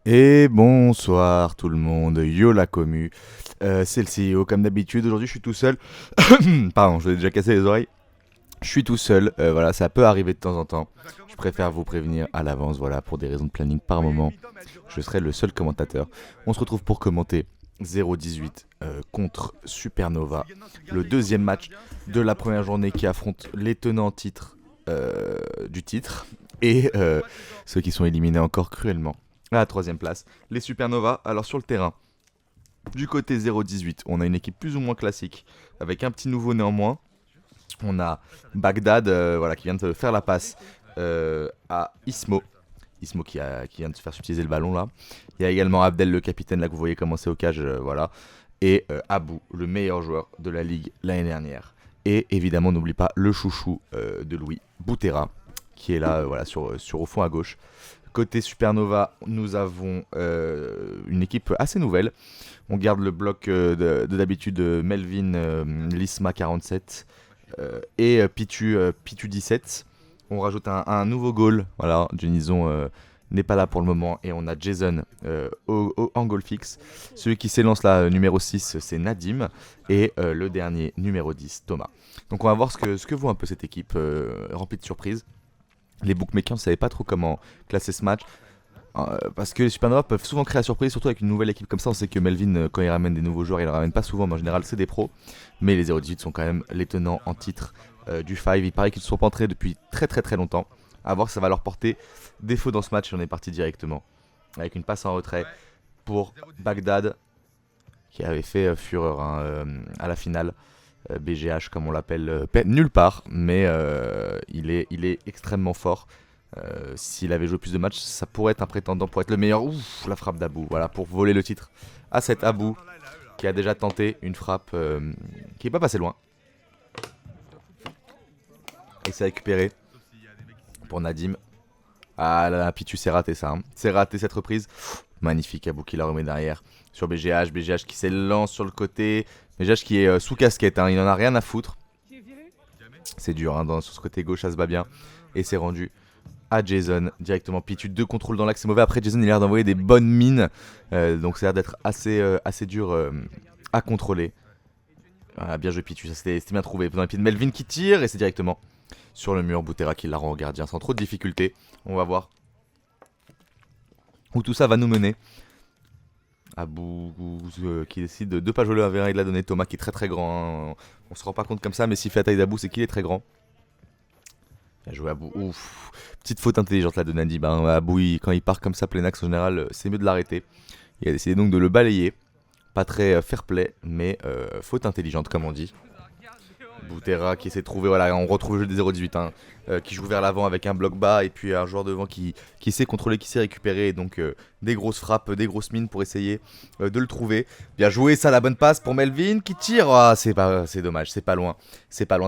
Et bonsoir tout le monde, yo la commu, c'est le CEO comme d'habitude, aujourd'hui je suis tout seul, pardon je vous ai déjà cassé les oreilles, je suis tout seul, voilà ça peut arriver de temps en temps, je préfère vous prévenir à l'avance, voilà pour des raisons de planning par moment, je serai le seul commentateur, on se retrouve pour commenter 0-18 contre Supernova, le deuxième match de la première journée qui affronte les tenants titres du titre, et ceux qui sont éliminés encore cruellement à la troisième place, les Supernova. Alors sur le terrain, du côté 0-18, on a une équipe plus ou moins classique, avec un petit nouveau néanmoins. On a Bagdad voilà, qui vient de faire la passe à Ismo. Ismo qui vient de se faire utiliser le ballon là. Il y a également Abdel, le capitaine, là que vous voyez commencer au cage, voilà. Et Abou, le meilleur joueur de la ligue l'année dernière. Et évidemment, n'oublie pas le chouchou de Louis, Boutera, qui est là voilà, sur au fond à gauche. Côté Supernova, nous avons une équipe assez nouvelle. On garde le bloc de d'habitude Melvin, Lisma 47 Pitu 17. On rajoute un nouveau goal. Voilà, Jenison n'est pas là pour le moment. Et on a Jason en goal fixe. Celui qui s'élance là, numéro 6, c'est Nadim. Et le dernier, numéro 10, Thomas. Donc on va voir ce que vaut un peu cette équipe remplie de surprises. Les bookmakers ne savaient pas trop comment classer ce match. Parce que les Supernova peuvent souvent créer la surprise, surtout avec une nouvelle équipe comme ça. On sait que Melvin, quand il ramène des nouveaux joueurs, il ne ramène pas souvent, mais en général, c'est des pros. Mais les 0-18 sont quand même les tenants en titre du 5. Il paraît qu'ils ne sont pas entrés depuis très très très longtemps. À voir si ça va leur porter défaut dans ce match. On est parti directement avec une passe en retrait pour Bagdad, qui avait fait fureur hein, à la finale. BGH comme on l'appelle nulle part, mais il est extrêmement fort. S'il avait joué plus de matchs, ça pourrait être un prétendant pour être le meilleur. Ouf, la frappe d'Abou, voilà, pour voler le titre à cet Abou qui a déjà tenté une frappe qui n'est pas passée loin. Et c'est récupéré pour Nadim. Ah là là, Pitu, c'est raté ça. Hein. C'est raté cette reprise. Magnifique, Abou qui la remet derrière sur BGH. BGH qui s'élance sur le côté. BGH qui est sous casquette, hein. Il en a rien à foutre. C'est dur, hein, sur ce côté gauche, ça se bat bien. Et c'est rendu à Jason directement. Pitu, 2 contrôles dans l'axe, c'est mauvais. Après, Jason, il a l'air d'envoyer des bonnes mines. Donc ça a l'air d'être assez dur à contrôler. Ah, bien joué, Pitu, ça c'était bien trouvé. Dans les pieds de Melvin qui tire et c'est directement sur le mur. Boutera qui la rend au gardien sans trop de difficultés. On va voir où tout ça va nous mener. Abou qui décide de ne pas jouer le 1v1 et de la donner. Thomas qui est très très grand. Hein. On se rend pas compte comme ça, mais s'il fait la taille d'Abou, c'est qu'il est très grand. Bien joué Abou. Ouf. Petite faute intelligente là de Nadib. Hein. Abou, quand il part comme ça plein axe en général, c'est mieux de l'arrêter. Il a décidé donc de le balayer. Pas très fair play, mais faute intelligente comme on dit. Boutera qui essaie de trouver, voilà, on retrouve le jeu des 0-18, hein, qui joue vers l'avant avec un bloc bas et puis un joueur devant qui sait contrôler, qui sait récupérer, et donc des grosses frappes, des grosses mines pour essayer de le trouver. Bien joué, ça la bonne passe pour Melvin qui tire, c'est dommage, c'est pas loin,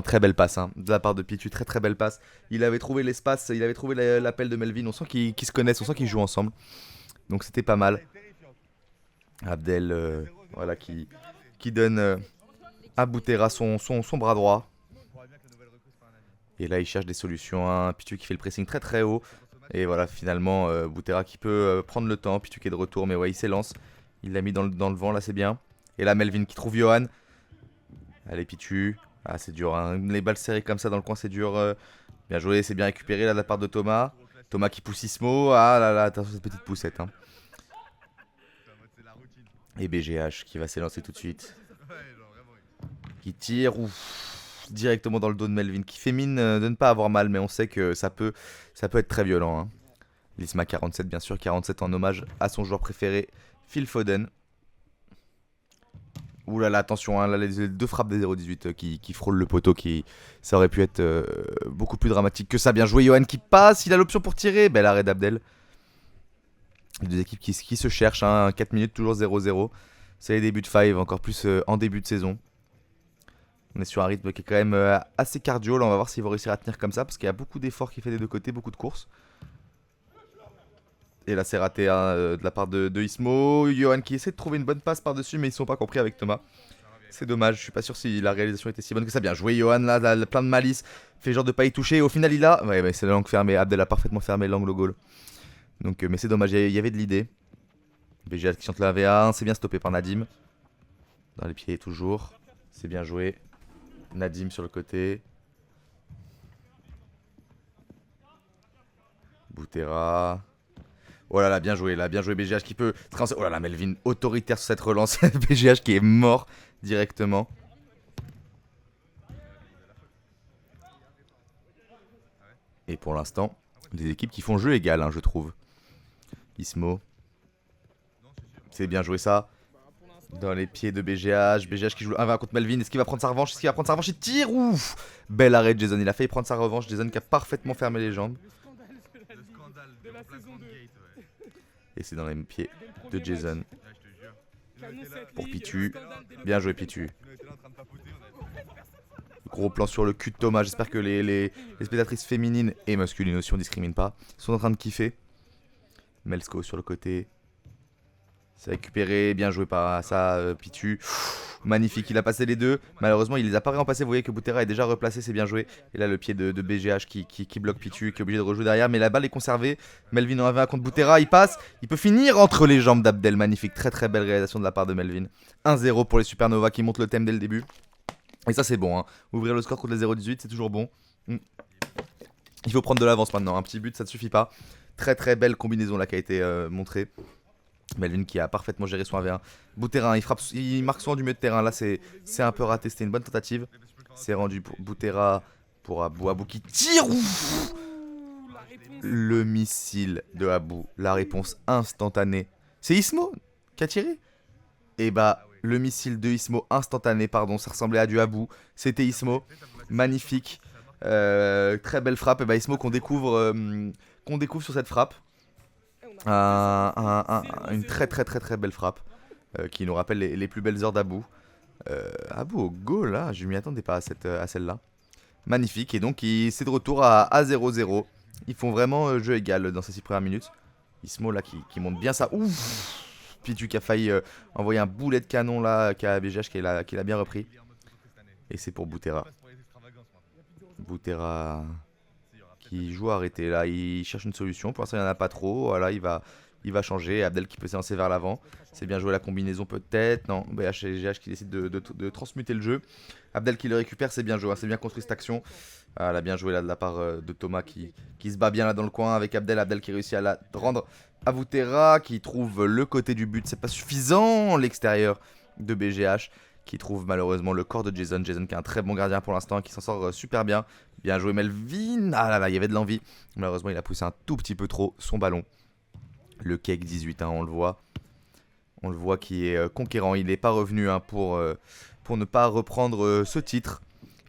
très belle passe hein, de la part de Pitu, très très belle passe. Il avait trouvé l'espace, il avait trouvé l'appel de Melvin, on sent qu'ils se connaissent, on sent qu'ils jouent ensemble, donc c'était pas mal. Abdel, voilà, qui donne à Boutera son bras droit. Et là, il cherche des solutions. Un Pitu qui fait le pressing très très haut. Et voilà, finalement, Boutera qui peut prendre le temps. Pitu qui est de retour, mais ouais, il s'élance. Il l'a mis dans le vent, là, c'est bien. Et là, Melvin qui trouve Johan. Allez, Pitu. Ah, c'est dur. Hein. Les balles serrées comme ça dans le coin, c'est dur. Bien joué, c'est bien récupéré là de la part de Thomas. Thomas qui pousse Ismo. Ah là là, attention cette petite poussette. Hein. Et BGH qui va s'élancer tout de suite. Qui tire. Ouf. Directement dans le dos de Melvin. Qui fait mine de ne pas avoir mal, mais on sait que ça peut être très violent. Hein. Lisma 47, bien sûr. 47 en hommage à son joueur préféré, Phil Foden. Ouh là là, attention, hein, là, les deux frappes des 0-18 qui frôlent le poteau, ça aurait pu être beaucoup plus dramatique que ça. Bien joué, Johan qui passe, il a l'option pour tirer. Bel arrêt d'Abdel. Les deux équipes qui se cherchent, hein, 4 minutes, toujours 0-0. C'est les débuts de 5, encore plus en début de saison. On est sur un rythme qui est quand même assez cardio. Là, on va voir s'ils vont réussir à tenir comme ça, parce qu'il y a beaucoup d'efforts qui fait des deux côtés, beaucoup de courses. Et là, c'est raté hein, de la part de Ismo. Johan qui essaie de trouver une bonne passe par-dessus, mais ils ne sont pas compris avec Thomas. C'est dommage, je suis pas sûr si la réalisation était si bonne que ça. Bien joué, Johan, là, plein de malice. Fait genre de pas y toucher. Au final, il a. Ouais, c'est la langue fermée. Abdel a parfaitement fermé l'angle au goal. Donc, mais c'est dommage, il y avait de l'idée. BGH qui chante le 1v1, c'est bien stoppé par Nadim. Dans les pieds toujours, c'est bien joué. Nadim sur le côté. Boutera. Oh là là, bien joué BGH qui peut... Oh là là, Melvin autoritaire sur cette relance. BGH qui est mort directement. Et pour l'instant, des équipes qui font jeu égal, hein, je trouve. Ismo. C'est bien joué ça. Dans les pieds de BGH. BGH qui joue le 1v1 contre Melvin. Est-ce qu'il va prendre sa revanche? Il tire. Ouf. Bel arrêt de Jason. Il a failli prendre sa revanche. Jason qui a parfaitement fermé les jambes. Et c'est dans les pieds de Jason. Pour Pitu. Bien joué Pitu. Gros plan sur le cul de Thomas. J'espère que les spectatrices féminines et masculines aussi, on discrimine pas, sont en train de kiffer. Melsko sur le côté. C'est récupéré. Bien joué par ça, Pitu. Magnifique, il a passé les deux. Malheureusement, il les a pas réempassés. Vous voyez que Boutera est déjà replacé, c'est bien joué. Et là, le pied de BGH qui bloque Pitu, qui est obligé de rejouer derrière. Mais la balle est conservée. Melvin en avait un contre Boutera. Il passe. Il peut finir entre les jambes d'Abdel. Magnifique, très très belle réalisation de la part de Melvin. 1-0 pour les Supernova qui montent le thème dès le début. Et ça, c'est bon. Hein. Ouvrir le score contre les 0-18, c'est toujours bon. Il faut prendre de l'avance maintenant. Un petit but, ça ne suffit pas. Très très belle combinaison là qui a été montrée. Melvin qui a parfaitement géré son 1v1. Boutera, il marque souvent du milieu de terrain. Là, c'est un peu raté. C'était une bonne tentative. C'est rendu pour Boutera pour Abou. Abou qui tire. Ouf, le missile de Abou. La réponse instantanée. C'est Ismo qui a tiré? Et bah, le missile de Ismo instantané, pardon. Ça ressemblait à du Abou. C'était Ismo. Magnifique. Très belle frappe. Et bah, Ismo qu'on découvre sur cette frappe. Une très belle frappe qui nous rappelle les plus belles heures d'Abou. Abou au goal là, je m'y attendais pas à celle-là. Magnifique, et donc c'est de retour à 0-0. Ils font vraiment jeu égal dans ces 6 premières minutes. Ismo là qui monte bien ça. Ouf, Pitu qui a failli envoyer un boulet de canon là à BGH qui l'a bien repris. Et c'est pour Boutera. Boutera qui joue arrêté là, il cherche une solution. Pour l'instant il n'y en a pas trop. Voilà, il va changer. Abdel qui peut s'élancer vers l'avant. C'est bien joué la combinaison peut-être. Non, BH et GH qui décide de transmuter le jeu. Abdel qui le récupère, c'est bien joué. Hein, c'est bien construit cette action. Voilà, bien joué là de la part de Thomas qui se bat bien là dans le coin avec Abdel. Abdel qui réussit à la rendre à Boutera qui trouve le côté du but. C'est pas suffisant. L'extérieur de BGH qui trouve malheureusement le corps de Jason. Jason qui est un très bon gardien pour l'instant, qui s'en sort super bien. Bien joué Melvin. Ah là là, il y avait de l'envie. Malheureusement, il a poussé un tout petit peu trop son ballon. Le Cake 18, hein, on le voit. On le voit qui est conquérant. Il n'est pas revenu hein, pour ne pas reprendre ce titre.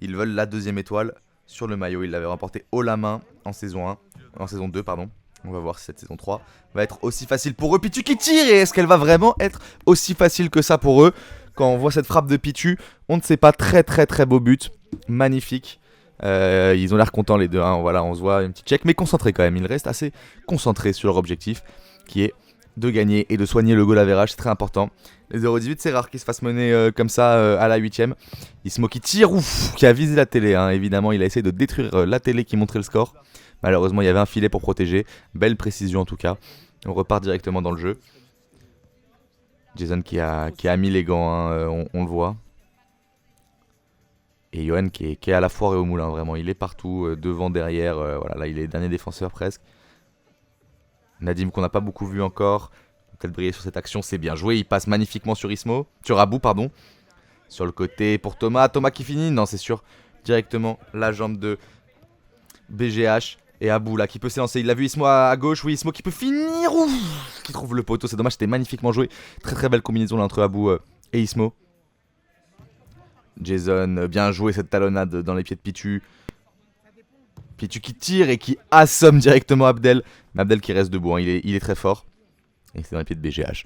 Ils veulent la deuxième étoile sur le maillot. Ils l'avaient remporté haut la main en saison 2, pardon. On va voir si cette saison 3 va être aussi facile pour eux. Pitu qui tire, et est-ce qu'elle va vraiment être aussi facile que ça pour eux? Quand on voit cette frappe de Pitu, on ne sait pas. Très beau but. Magnifique. Ils ont l'air contents les deux. Hein. Voilà, on se voit une petite check, mais concentrés quand même. Ils restent assez concentrés sur leur objectif, qui est de gagner et de soigner le goal average. C'est très important. Les 0-18, c'est rare qu'ils se fassent mener comme ça à la 8ème. Ismo qui tire, ouf, qui a visé la télé. Hein. Évidemment, il a essayé de détruire la télé qui montrait le score. Malheureusement, il y avait un filet pour protéger. Belle précision en tout cas. On repart directement dans le jeu. Jason qui a mis les gants, hein, on le voit. Et Johan qui est à la foire et au moulin, vraiment. Il est partout, devant, derrière. Voilà, là, il est dernier défenseur presque. Nadim qu'on n'a pas beaucoup vu encore. Peut-être briller sur cette action, c'est bien joué. Il passe magnifiquement sur Abou, pardon. Sur le côté pour Thomas. Thomas qui finit. Non, c'est sûr. Directement la jambe de BGH. Et Abou là qui peut s'élancer. Il a vu Ismo à gauche. Oui, Ismo qui peut finir. Ouf, qui trouve le poteau. C'est dommage, c'était magnifiquement joué. Très belle combinaison là entre Abou et Ismo. Jason, bien joué cette talonnade dans les pieds de Pitu. Pitu qui tire et qui assomme directement Abdel. Mais Abdel qui reste debout, hein. Il est très fort. Et c'est dans les pieds de BGH.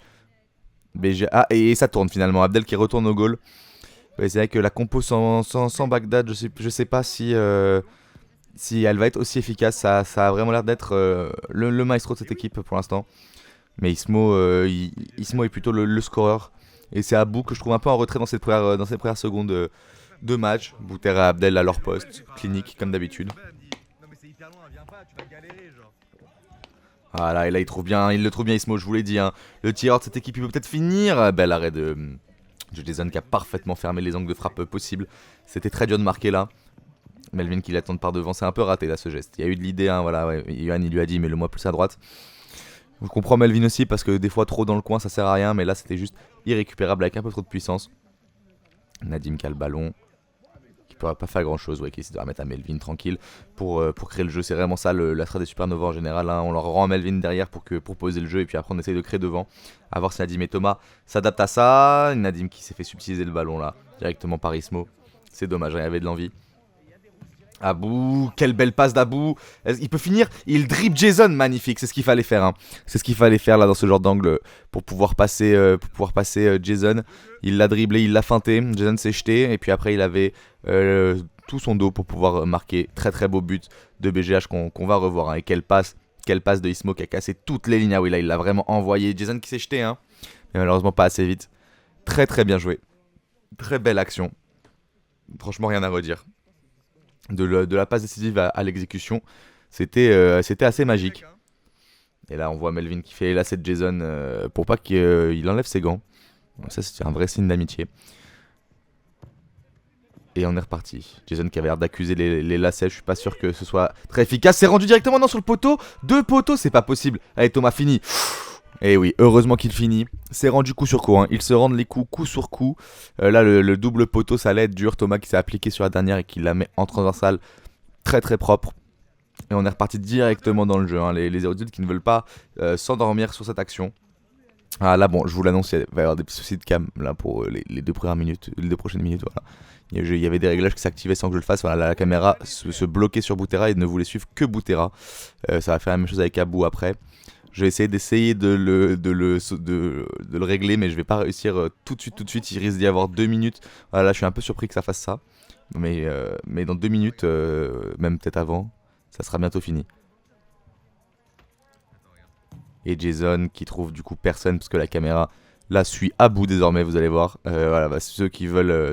Ah, et ça tourne finalement. Abdel qui retourne au goal. Ouais, c'est vrai que la compo sans Bagdad, je sais pas si elle va être aussi efficace. Ça a vraiment l'air d'être le maestro de cette équipe pour l'instant. Mais Ismo est plutôt le scoreur. Et c'est Abou que je trouve un peu en retrait dans ces premières secondes de match. Boutera et Abdel à leur poste, clinique comme d'habitude. Voilà, et là il le trouve bien Ismo, je vous l'ai dit. Hein. Le tireur de cette équipe, il peut peut-être finir. Bel arrêt de Jason qui a parfaitement fermé les angles de frappe possibles. C'était très dur de marquer là. Melvin qui l'attend par devant, c'est un peu raté là ce geste. Il y a eu de l'idée, hein, voilà, ouais. Yohan il lui a dit, mais le moi plus à droite. Je comprends Melvin aussi parce que des fois trop dans le coin ça sert à rien, mais là c'était juste irrécupérable avec un peu trop de puissance. Nadim qui a le ballon, qui pourra pas faire grand chose, ouais, qui essaie de remettre à Melvin tranquille pour créer le jeu. C'est vraiment ça la strat des Supernova en général. Hein. On leur rend à Melvin derrière pour poser le jeu et puis après on essaie de créer devant. A voir si Nadim et Thomas s'adaptent à ça. Nadim qui s'est fait subtiliser le ballon là directement par Ismo. C'est dommage, il y avait de l'envie. Abou, quelle belle passe d'Abou. Il peut finir, il dribble Jason, magnifique, c'est ce qu'il fallait faire. Hein. C'est ce qu'il fallait faire là dans ce genre d'angle pour pouvoir passer, Jason. Il l'a dribblé, il l'a feinté, Jason s'est jeté et puis après il avait tout son dos pour pouvoir marquer. Très très beau but de BGH qu'on va revoir. Hein. Et quelle passe de Ismo qui a cassé toutes les lignes. Ah oui, là il l'a vraiment envoyé. Jason qui s'est jeté, hein. Mais malheureusement pas assez vite. Très très bien joué. Très belle action. Franchement rien à redire. De la passe décisive à l'exécution, c'était assez magique. Et là on voit Melvin qui fait là cette Jason pour pas qu'il enlève ses gants. Donc ça c'est un vrai signe d'amitié. Et on est reparti. Jason qui avait l'air d'accuser les lacets, je suis pas sûr que ce soit très efficace. C'est rendu directement non sur le poteau. 2 poteaux, c'est pas possible. Allez Thomas fini. Et oui, heureusement qu'il finit. C'est rendu coup sur coup. Hein. Ils se rendent les coups coup sur coup. Là, le double poteau, ça allait être dur. Thomas qui s'est appliqué sur la dernière et qui la met en transversale. Très très propre. Et on est reparti directement dans le jeu. Hein. Les érudits qui ne veulent pas s'endormir sur cette action. Ah là, bon, je vous l'annonce, il va y avoir des petits soucis de cam là pour les 2 premières minutes, les 2 prochaines minutes. Voilà. Il y avait des réglages qui s'activaient sans que je le fasse. Voilà, la caméra se bloquait sur Boutera et ne voulait suivre que Boutera. Ça va faire la même chose avec Abou après. Je vais essayer de le régler, mais je vais pas réussir tout de suite. Il risque d'y avoir 2 minutes. Voilà, là, je suis un peu surpris que ça fasse ça. Mais dans 2 minutes, même peut-être avant, ça sera bientôt fini. Et Jason qui trouve du coup personne parce que la caméra là suit Abou désormais, vous allez voir. Voilà, bah, ceux que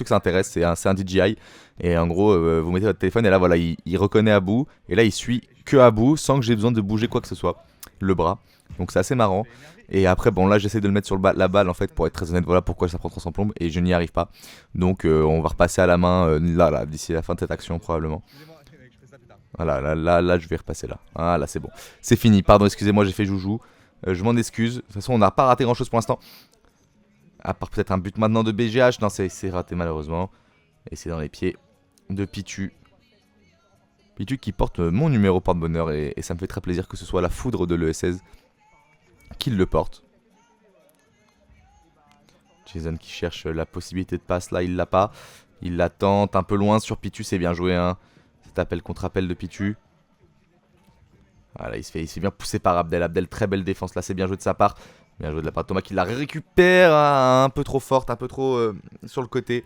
ça intéresse, c'est un DJI. Et en gros, vous mettez votre téléphone et là voilà, il reconnaît Abou. Et là, il suit que Abou sans que j'ai besoin de bouger quoi que ce soit. Le bras. Donc c'est assez marrant. Et après, bon là, j'essaie de le mettre sur la balle en fait pour être très honnête. Voilà pourquoi ça prend 300 plombes et je n'y arrive pas. Donc on va repasser à la main là d'ici la fin de cette action probablement. Voilà, là, je vais repasser là. Ah, là, c'est bon. C'est fini. Pardon, excusez-moi, j'ai fait joujou. Je m'en excuse. De toute façon, on n'a pas raté grand-chose pour l'instant. À part peut-être un but maintenant de BGH. Non, c'est raté malheureusement. Et c'est dans les pieds de Pitu. Pitu qui porte mon numéro porte-bonheur. Et ça me fait très plaisir que ce soit la foudre de l'ES16 qui le porte. Jason qui cherche la possibilité de passe. Là, il l'a pas. Il la tente un peu loin sur Pitu. C'est bien joué, hein. Cet appel contre appel de Pitu. Voilà, il se fait bien pousser par Abdel. Abdel, très belle défense. Là, c'est bien joué de sa part. Bien joué de la part de Thomas qui la récupère un peu trop forte, un peu trop sur le côté.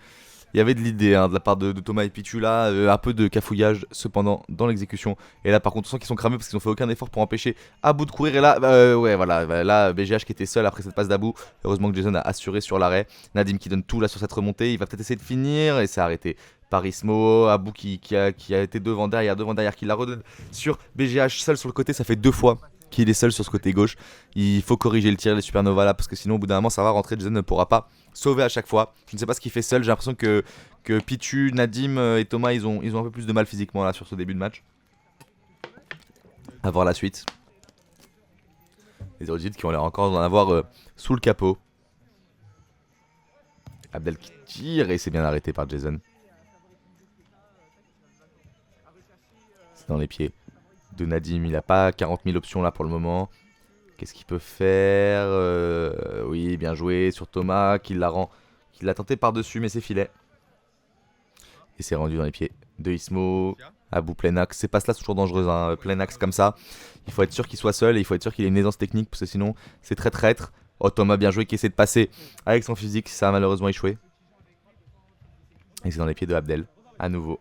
Il y avait de l'idée de la part de Thomas et Pitu là. Un peu de cafouillage cependant dans l'exécution. Et là, par contre, on sent qu'ils sont cramés parce qu'ils n'ont fait aucun effort pour empêcher Abou de courir. Et là, ouais, voilà. Là, BGH qui était seul après cette passe d'Abou. Heureusement que Jason a assuré sur l'arrêt. Nadim qui donne tout là sur cette remontée. Il va peut-être essayer de finir et c'est arrêté par Ismo. Abou qui a été devant derrière, qui la redonne sur BGH seul sur le côté. Ça fait 2 fois qu'il est seul sur ce côté gauche. Il faut corriger le tir, les Supernova là, parce que sinon au bout d'un moment ça va rentrer. Jason ne pourra pas sauver à chaque fois. Je ne sais pas ce qu'il fait seul. J'ai l'impression que Pitu, Nadim et Thomas ils ont un peu plus de mal physiquement là sur ce début de match. À voir la suite. Les Erudites qui ont l'air encore d'en avoir sous le capot. Abdel qui tire et c'est bien arrêté par Jason. C'est dans les pieds de Nadim. Il n'a pas 40 000 options là pour le moment. Qu'est-ce qu'il peut faire Oui, bien joué sur Thomas qui l'a tenté par-dessus, mais c'est filet. Et c'est rendu dans les pieds de Ismo. Abou plein axe. Ces passes là sont toujours dangereuses, hein. Plein axe comme ça. Il faut être sûr qu'il soit seul et il faut être sûr qu'il ait une aisance technique parce que sinon c'est très traître. Oh, Thomas bien joué qui essaie de passer avec son physique. Ça a malheureusement échoué. Et c'est dans les pieds de Abdel. À nouveau.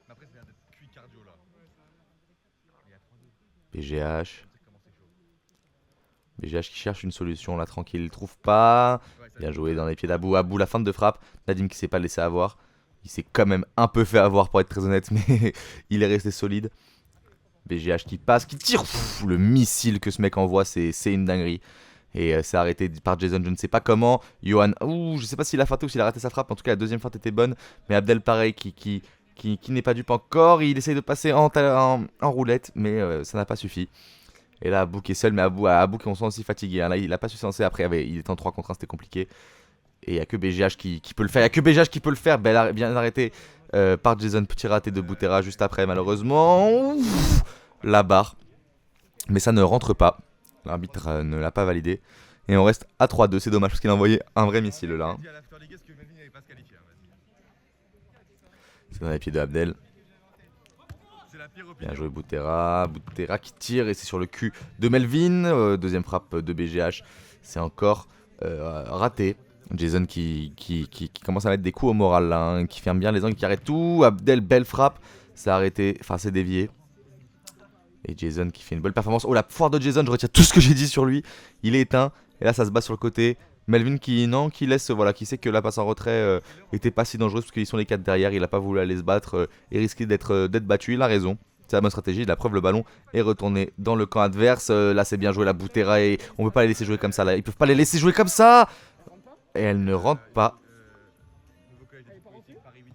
BGH. BGH qui cherche une solution là, tranquille, il trouve pas. Bien joué dans les pieds d'Abou. Abou, la fin de frappe. Nadim qui s'est pas laissé avoir. Il s'est quand même un peu fait avoir pour être très honnête, mais il est resté solide. BGH qui passe, qui tire. Pff, le missile que ce mec envoie, c'est une dinguerie. Et c'est arrêté par Jason, je ne sais pas comment. Johan, je sais pas s'il a feinté ou s'il a raté sa frappe. En tout cas, la deuxième feinte était bonne. Mais Abdel, pareil, qui n'est pas dupe encore. Il essaye de passer en roulette, mais ça n'a pas suffi. Et là, Abou qui est seul, mais Abou qui on sent aussi fatigué. Hein. Là, il a pas su se lancer. Après, il était en 3 contre 1, c'était compliqué. Et il n'y a que BGH qui peut le faire. Il n'y a que BGH qui peut le faire. Bien arrêté par Jason. Petit raté de Butera juste après, malheureusement. La barre. Mais ça ne rentre pas. L'arbitre ne l'a pas validé. Et on reste à 3-2. C'est dommage parce qu'il a envoyé un vrai missile là. Hein. C'est dans les pieds de Abdel. Bien joué Butera. Butera qui tire et c'est sur le cul de Melvin. Deuxième frappe de BGH. C'est encore raté. Jason qui commence à mettre des coups au moral là. Hein, qui ferme bien les angles, qui arrête tout. Abdel, belle frappe. C'est arrêté. Enfin, c'est dévié. Et Jason qui fait une bonne performance. Oh la foire de Jason, je retire tout ce que j'ai dit sur lui. Il est éteint. Et là ça se bat sur le côté. Melvin qui laisse, voilà, qui sait que la passe en retrait était pas si dangereuse parce qu'ils sont les 4 derrière. Il a pas voulu aller se battre et risquer d'être battu. Il a raison. C'est la bonne stratégie. La preuve, le ballon est retourné dans le camp adverse. Là c'est bien joué la Butera et on peut pas les laisser jouer comme ça. Là. Ils peuvent pas les laisser jouer comme ça. Et elle ne rentre pas.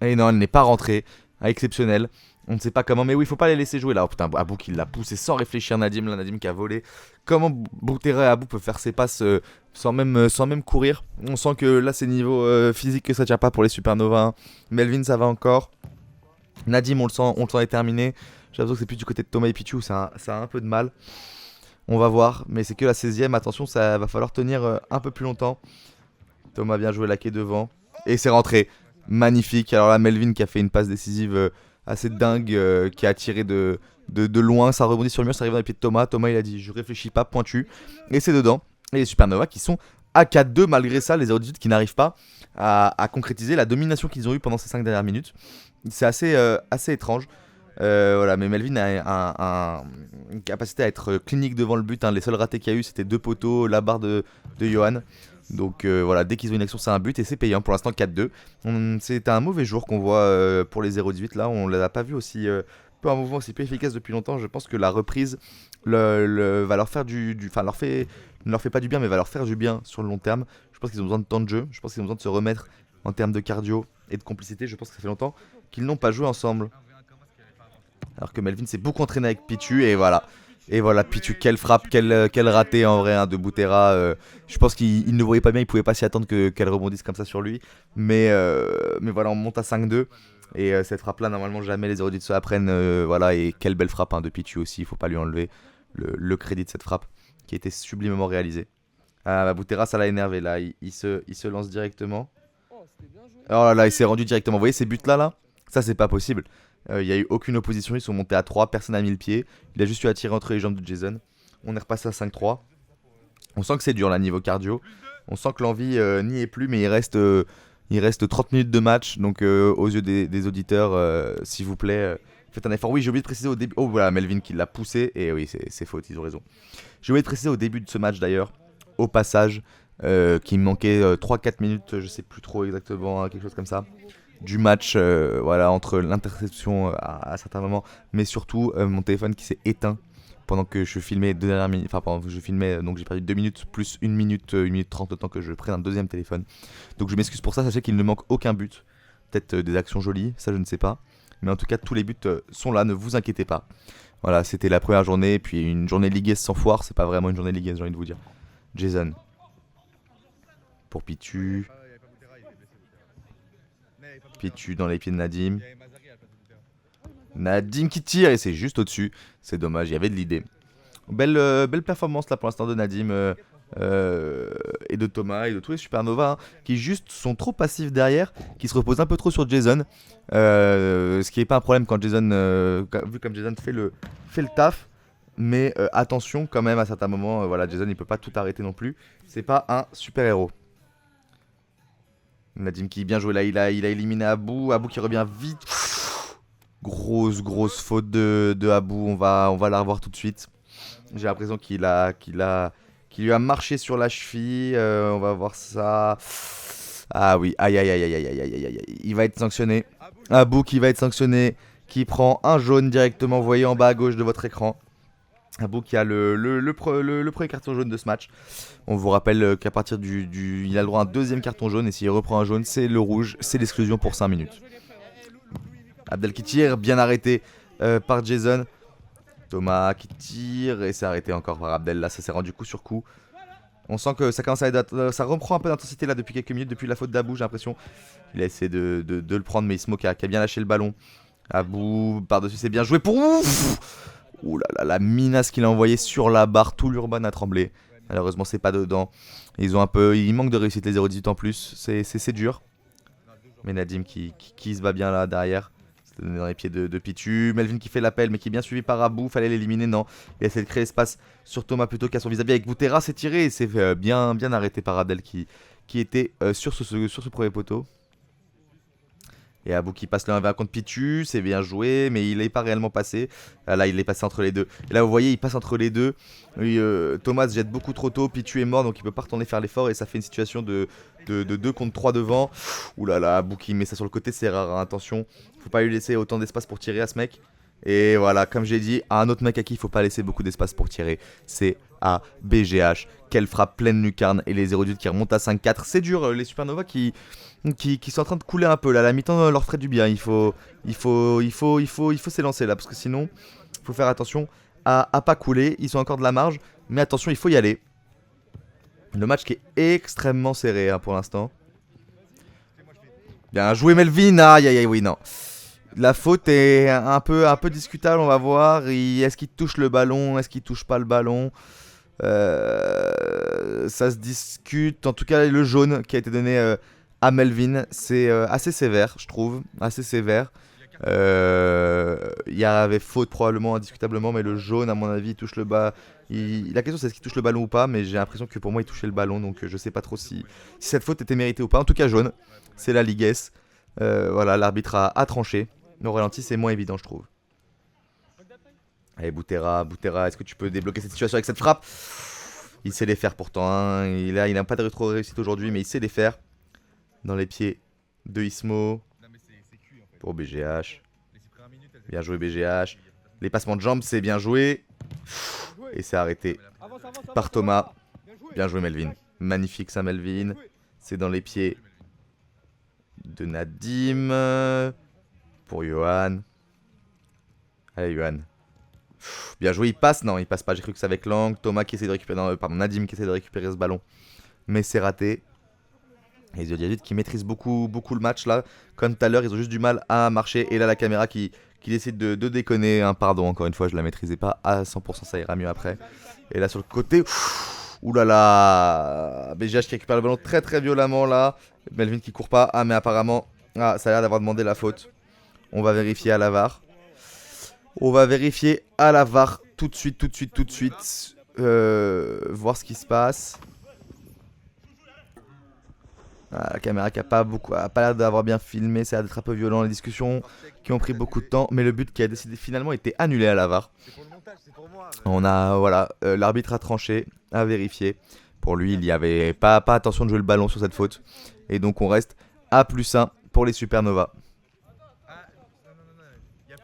Et non, elle n'est pas rentrée. Exceptionnel. On ne sait pas comment, mais oui, il faut pas les laisser jouer là. Oh putain, Abou qui l'a poussé sans réfléchir, Nadim, là, Nadim qui a volé. Comment Butera et Abou peuvent faire ses passes sans même courir. On sent que là, c'est niveau physique que ça tient pas pour les Supernova. Hein. Melvin, ça va encore. Nadim, on le sent déterminé. J'ai l'impression que c'est plus du côté de Thomas et Pichu, ça a un peu de mal. On va voir, mais c'est que la 16ème. Attention, ça va falloir tenir un peu plus longtemps. Thomas bien joué, laqué devant. Et c'est rentré. Magnifique. Alors là, Melvin qui a fait une passe décisive assez dingue, qui a tiré de loin. Ça rebondit sur le mur, ça arrive dans les pieds de Thomas. Thomas, il a dit je réfléchis pas, pointu. Et c'est dedans. Et les Supernova qui sont à 4-2 malgré ça. Les 0-18 qui n'arrivent pas à concrétiser la domination qu'ils ont eue pendant ces 5 dernières minutes. C'est assez étrange. Voilà, mais Melvin a une capacité à être clinique devant le but. Hein. Les seuls ratés qu'il y a eu, c'était 2 poteaux, la barre de Johan. Donc voilà, dès qu'ils ont une action, c'est un but et c'est payant. Pour l'instant, 4-2. C'est un mauvais jour qu'on voit pour les 0-18. Là, on ne l'a pas vu aussi peu un mouvement aussi peu efficace depuis longtemps. Je pense que la reprise va leur faire enfin, ne leur fait pas du bien, mais va leur faire du bien sur le long terme. Je pense qu'ils ont besoin de temps de jeu. Je pense qu'ils ont besoin de se remettre en termes de cardio et de complicité. Je pense que ça fait longtemps qu'ils n'ont pas joué ensemble. Alors que Melvin s'est beaucoup entraîné avec Pichu et voilà. Et voilà, Pichu, quelle frappe, quel raté en vrai hein, de Butera. Je pense qu'il ne voyait pas bien, il pouvait pas s'y attendre qu'elle rebondisse comme ça sur lui. Mais voilà, on monte à 5-2. Et cette frappe-là, normalement, jamais les érudits se la prennent. Voilà, et quelle belle frappe hein, de Pichu aussi, il faut pas lui enlever le crédit de cette frappe qui était sublimement réalisée. Ah, bah, Butera, ça l'a énervé là, il se lance directement. Oh là là, il s'est rendu directement. Vous voyez ces buts-là, là ça, c'est pas possible. Il n'y a eu aucune opposition, ils sont montés à 3, personne n'a mis le pied. Il a juste eu à tirer entre les jambes de Jason. On est repassé à 5-3. On sent que c'est dur là niveau cardio. On sent que l'envie n'y est plus, mais il reste 30 minutes de match. Donc aux yeux des auditeurs, s'il vous plaît, faites un effort. Oui, j'ai oublié de préciser au début. Oh voilà, Melvin qui l'a poussé. Et oui, c'est faute, ils ont raison. J'ai oublié de préciser au début de ce match d'ailleurs, au passage, qu'il me manquait 3-4 minutes, je sais plus trop exactement, hein, quelque chose comme ça. Du match, voilà, entre l'interception à certains moments, mais surtout mon téléphone qui s'est éteint pendant que je filmais pendant que je filmais, donc j'ai perdu 2 minutes plus 1 minute 30 le temps que je prenne un deuxième téléphone. Donc je m'excuse pour ça, sachez qu'il ne manque aucun but. Peut-être des actions jolies, ça je ne sais pas. Mais en tout cas, tous les buts sont là, ne vous inquiétez pas. Voilà, c'était la première journée, et puis une journée ligueuse sans foire, c'est pas vraiment une journée ligueuse, j'ai envie de vous dire. Jason. Pour Pichu. Pichu dans les pieds de Nadim. Nadim qui tire et c'est juste au-dessus. C'est dommage, il y avait de l'idée. Belle performance là pour l'instant de Nadim et de Thomas et de tous les Supernova hein, qui juste sont trop passifs derrière, qui se reposent un peu trop sur Jason. Ce qui n'est pas un problème quand Jason, vu comme Jason fait le taf. Mais attention quand même à certains moments, voilà, Jason il peut pas tout arrêter non plus. C'est pas un super héros. Nadim qui bien joué là, il a éliminé Abou qui revient vite. Grosse faute de Abou, on va la revoir tout de suite. J'ai l'impression qu'il lui a marché sur la cheville, on va voir ça. Ah oui, aïe, il va être sanctionné. Abou qui va être sanctionné. qui prend un jaune directement, vous voyez en bas à gauche de votre écran. Abou qui a le premier carton jaune de ce match. On vous rappelle qu'à partir il a le droit à un deuxième carton jaune et s'il reprend un jaune, c'est le rouge, c'est l'exclusion pour 5 minutes. Abdel qui tire, bien arrêté par Jason. Thomas qui tire et c'est arrêté encore par Abdel. Là, ça s'est rendu coup sur coup. On sent que ça commence à être, ça reprend un peu d'intensité là depuis quelques minutes, depuis la faute d'Abou, j'ai l'impression. Il a essayé de le prendre, mais Ismo qui a bien lâché le ballon. Abou, par-dessus, c'est bien joué pour ouf. Ouh là là, la minace qu'il a envoyée sur la barre, tout l'Urban a tremblé. Malheureusement, c'est pas dedans. Il manque de réussite les 0-18 en plus, c'est dur. Mais Nadim qui se bat bien là derrière. C'est dans les pieds de Pitu. Melvin qui fait l'appel, mais qui est bien suivi par Abou. Fallait l'éliminer, non. Il essaie de créer l'espace sur Thomas plutôt qu'à son vis-à-vis avec Boutera. C'est tiré et c'est bien arrêté par Abdel qui était sur ce premier poteau. Et Abou qui passe le 1v1 contre Pitu, c'est bien joué, mais il n'est pas réellement passé. Là, il est passé entre les deux. Et là, vous voyez, il passe entre les deux. Thomas jette beaucoup trop tôt, Pitu est mort, donc il peut pas retourner faire l'effort. Et ça fait une situation de 2 contre 3 devant. Ouh là là, Abou qui met ça sur le côté, c'est rare, hein, attention. Faut pas lui laisser autant d'espace pour tirer à ce mec. Et voilà, comme j'ai dit, à un autre mec à qui il faut pas laisser beaucoup d'espace pour tirer, c'est à BGH. Quelle frappe pleine lucarne et les 0-18 qui remontent à 5-4. C'est dur, les Supernova qui sont en train de couler un peu là. La mi-temps leur ferait du bien. Il faut s'élancer là parce que sinon, il faut faire attention à pas couler. Ils ont encore de la marge, mais attention, il faut y aller. Le match qui est extrêmement serré hein, pour l'instant. Bien joué Melvin. Aïe aïe aïe, oui non. La faute est un peu discutable, on va voir. Est-ce qu'il touche le ballon? Est-ce qu'il touche pas le ballon? Ça se discute. En tout cas, le jaune qui a été donné à Melvin, c'est assez sévère, je trouve. Assez sévère. Il y avait faute probablement, indiscutablement, mais le jaune, à mon avis, il touche le bas. La question, c'est est-ce qu'il touche le ballon ou pas, mais j'ai l'impression que pour moi, il touchait le ballon, donc je sais pas trop si cette faute était méritée ou pas. En tout cas, jaune, c'est la Ligue S. Voilà, l'arbitre a tranché. Le ralenti, c'est moins évident, je trouve. Allez, Boutera, est-ce que tu peux débloquer cette situation avec cette frappe? Il sait les faire pourtant. Hein. Il n'a pas de rétro-réussite aujourd'hui, mais il sait les faire. Dans les pieds de Ismo. Pour BGH. Bien joué, BGH. Les passements de jambes, c'est bien joué. Et c'est arrêté par Thomas. Bien joué, Melvin. Magnifique, ça, Melvin. C'est dans les pieds de Nadim. Pour Johan. Allez, Johan. Bien joué, il passe. Non, il passe pas. J'ai cru que c'est avec Lang. Thomas qui essaie de récupérer. Non, pardon, Nadim qui essaie de récupérer ce ballon. Mais c'est raté. Et les Odiadites qui maîtrisent beaucoup le match là. Comme tout à l'heure, ils ont juste du mal à marcher. Et là, la caméra qui décide de déconner. Hein, pardon, encore une fois, je la maîtrisais pas à 100%. Ça ira mieux après. Et là, sur le côté. Oulala. BGH qui récupère le ballon très violemment là. Melvin qui court pas. Ah, mais apparemment. Ah, ça a l'air d'avoir demandé la faute. On va vérifier à la VAR. On va vérifier à la VAR tout de suite. Voir ce qui se passe. Ah, la caméra qui a pas l'air d'avoir bien filmé. Ça a l'air d'être un peu violent. Les discussions qui ont pris beaucoup de temps. Mais le but qui a décidé finalement était annulé à la VAR. On a, voilà, l'arbitre a tranché, a vérifié. Pour lui, il n'y avait pas attention de jouer le ballon sur cette faute. Et donc on reste à +1 pour les Supernova.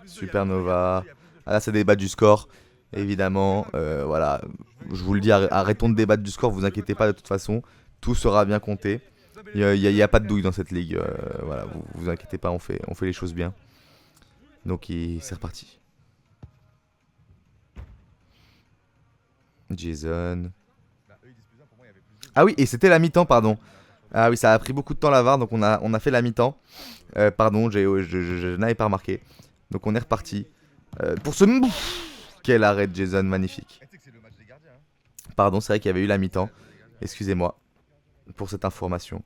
Supernova. Ah, là, c'est des débats du score, évidemment. Voilà, je vous le dis, arrêtons de débattre du score, vous inquiétez pas de toute façon. Tout sera bien compté. Il n'y a pas de douille dans cette ligue. Voilà, vous inquiétez pas, on fait les choses bien. Donc, c'est reparti. Jason. Ah oui, et c'était la mi-temps, pardon. Ah oui, ça a pris beaucoup de temps la VAR, donc on a fait la mi-temps. Pardon, je n'avais pas remarqué. Donc on est reparti. Pour ce... Quel arrêt de Jason, magnifique. Pardon, c'est vrai qu'il y avait eu la mi-temps. Excusez-moi pour cette information.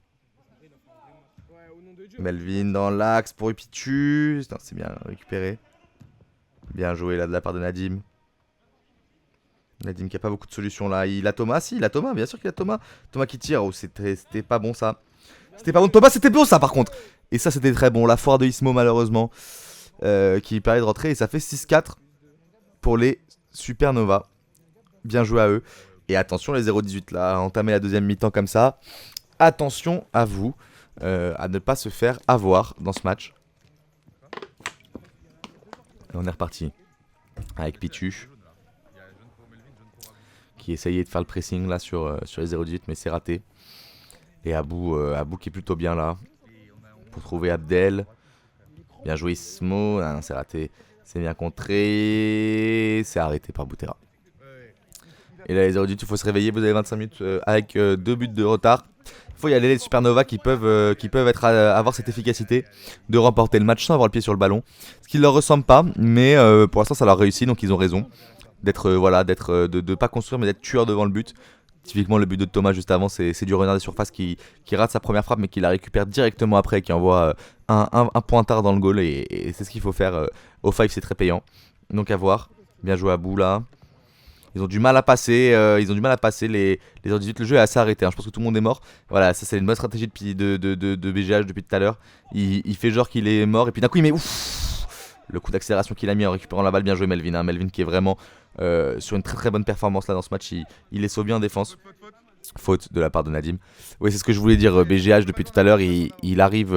Melvin dans l'axe pour Upitu. C'est bien récupéré. Bien joué là de la part de Nadim. Nadim qui a pas beaucoup de solutions là. Il a Thomas, si, il a Thomas, bien sûr qu'il a Thomas. Thomas qui tire, oh c'était pas bon ça. C'était pas bon de Thomas, c'était bon ça par contre. Et ça c'était très bon, la foire de Ismo malheureusement. Qui permet de rentrer et ça fait 6-4 pour les Supernova. Bien joué à eux. Et attention les 0-18 là, entamer la deuxième mi-temps comme ça. Attention à vous, à ne pas se faire avoir dans ce match. Et on est reparti avec Pitu qui essayait de faire le pressing là sur les 0-18 mais c'est raté. Et Abou qui est plutôt bien là pour trouver Abdel. Bien joué Ismo, ah non, c'est raté. C'est bien contré, c'est arrêté par Boutera. Et là les 0-18 il faut se réveiller, vous avez 25 minutes avec 2 buts de retard. Il faut y aller les Supernova qui peuvent avoir cette efficacité de remporter le match sans avoir le pied sur le ballon. Ce qui ne leur ressemble pas, mais pour l'instant ça leur réussit, donc ils ont raison de pas construire mais d'être tueur devant le but. Typiquement le but de Thomas juste avant c'est du renard des surfaces qui rate sa première frappe mais qui la récupère directement après, qui envoie un pointard dans le goal et c'est ce qu'il faut faire. Au 5 c'est très payant, donc à voir. Bien joué à Abou là. Ils ont du mal à passer, les 18. Le jeu est assez arrêté, hein. Je pense que tout le monde est mort. Voilà, ça c'est une bonne stratégie de BGH depuis tout à l'heure. Il fait genre qu'il est mort et puis d'un coup il met le coup d'accélération qu'il a mis en récupérant la balle. Bien joué Melvin, hein. Melvin qui est vraiment sur une très très bonne performance là dans ce match. Il est sauvé en défense. Faute de la part de Nadim. Oui, c'est ce que je voulais dire. BGH depuis tout à l'heure, il arrive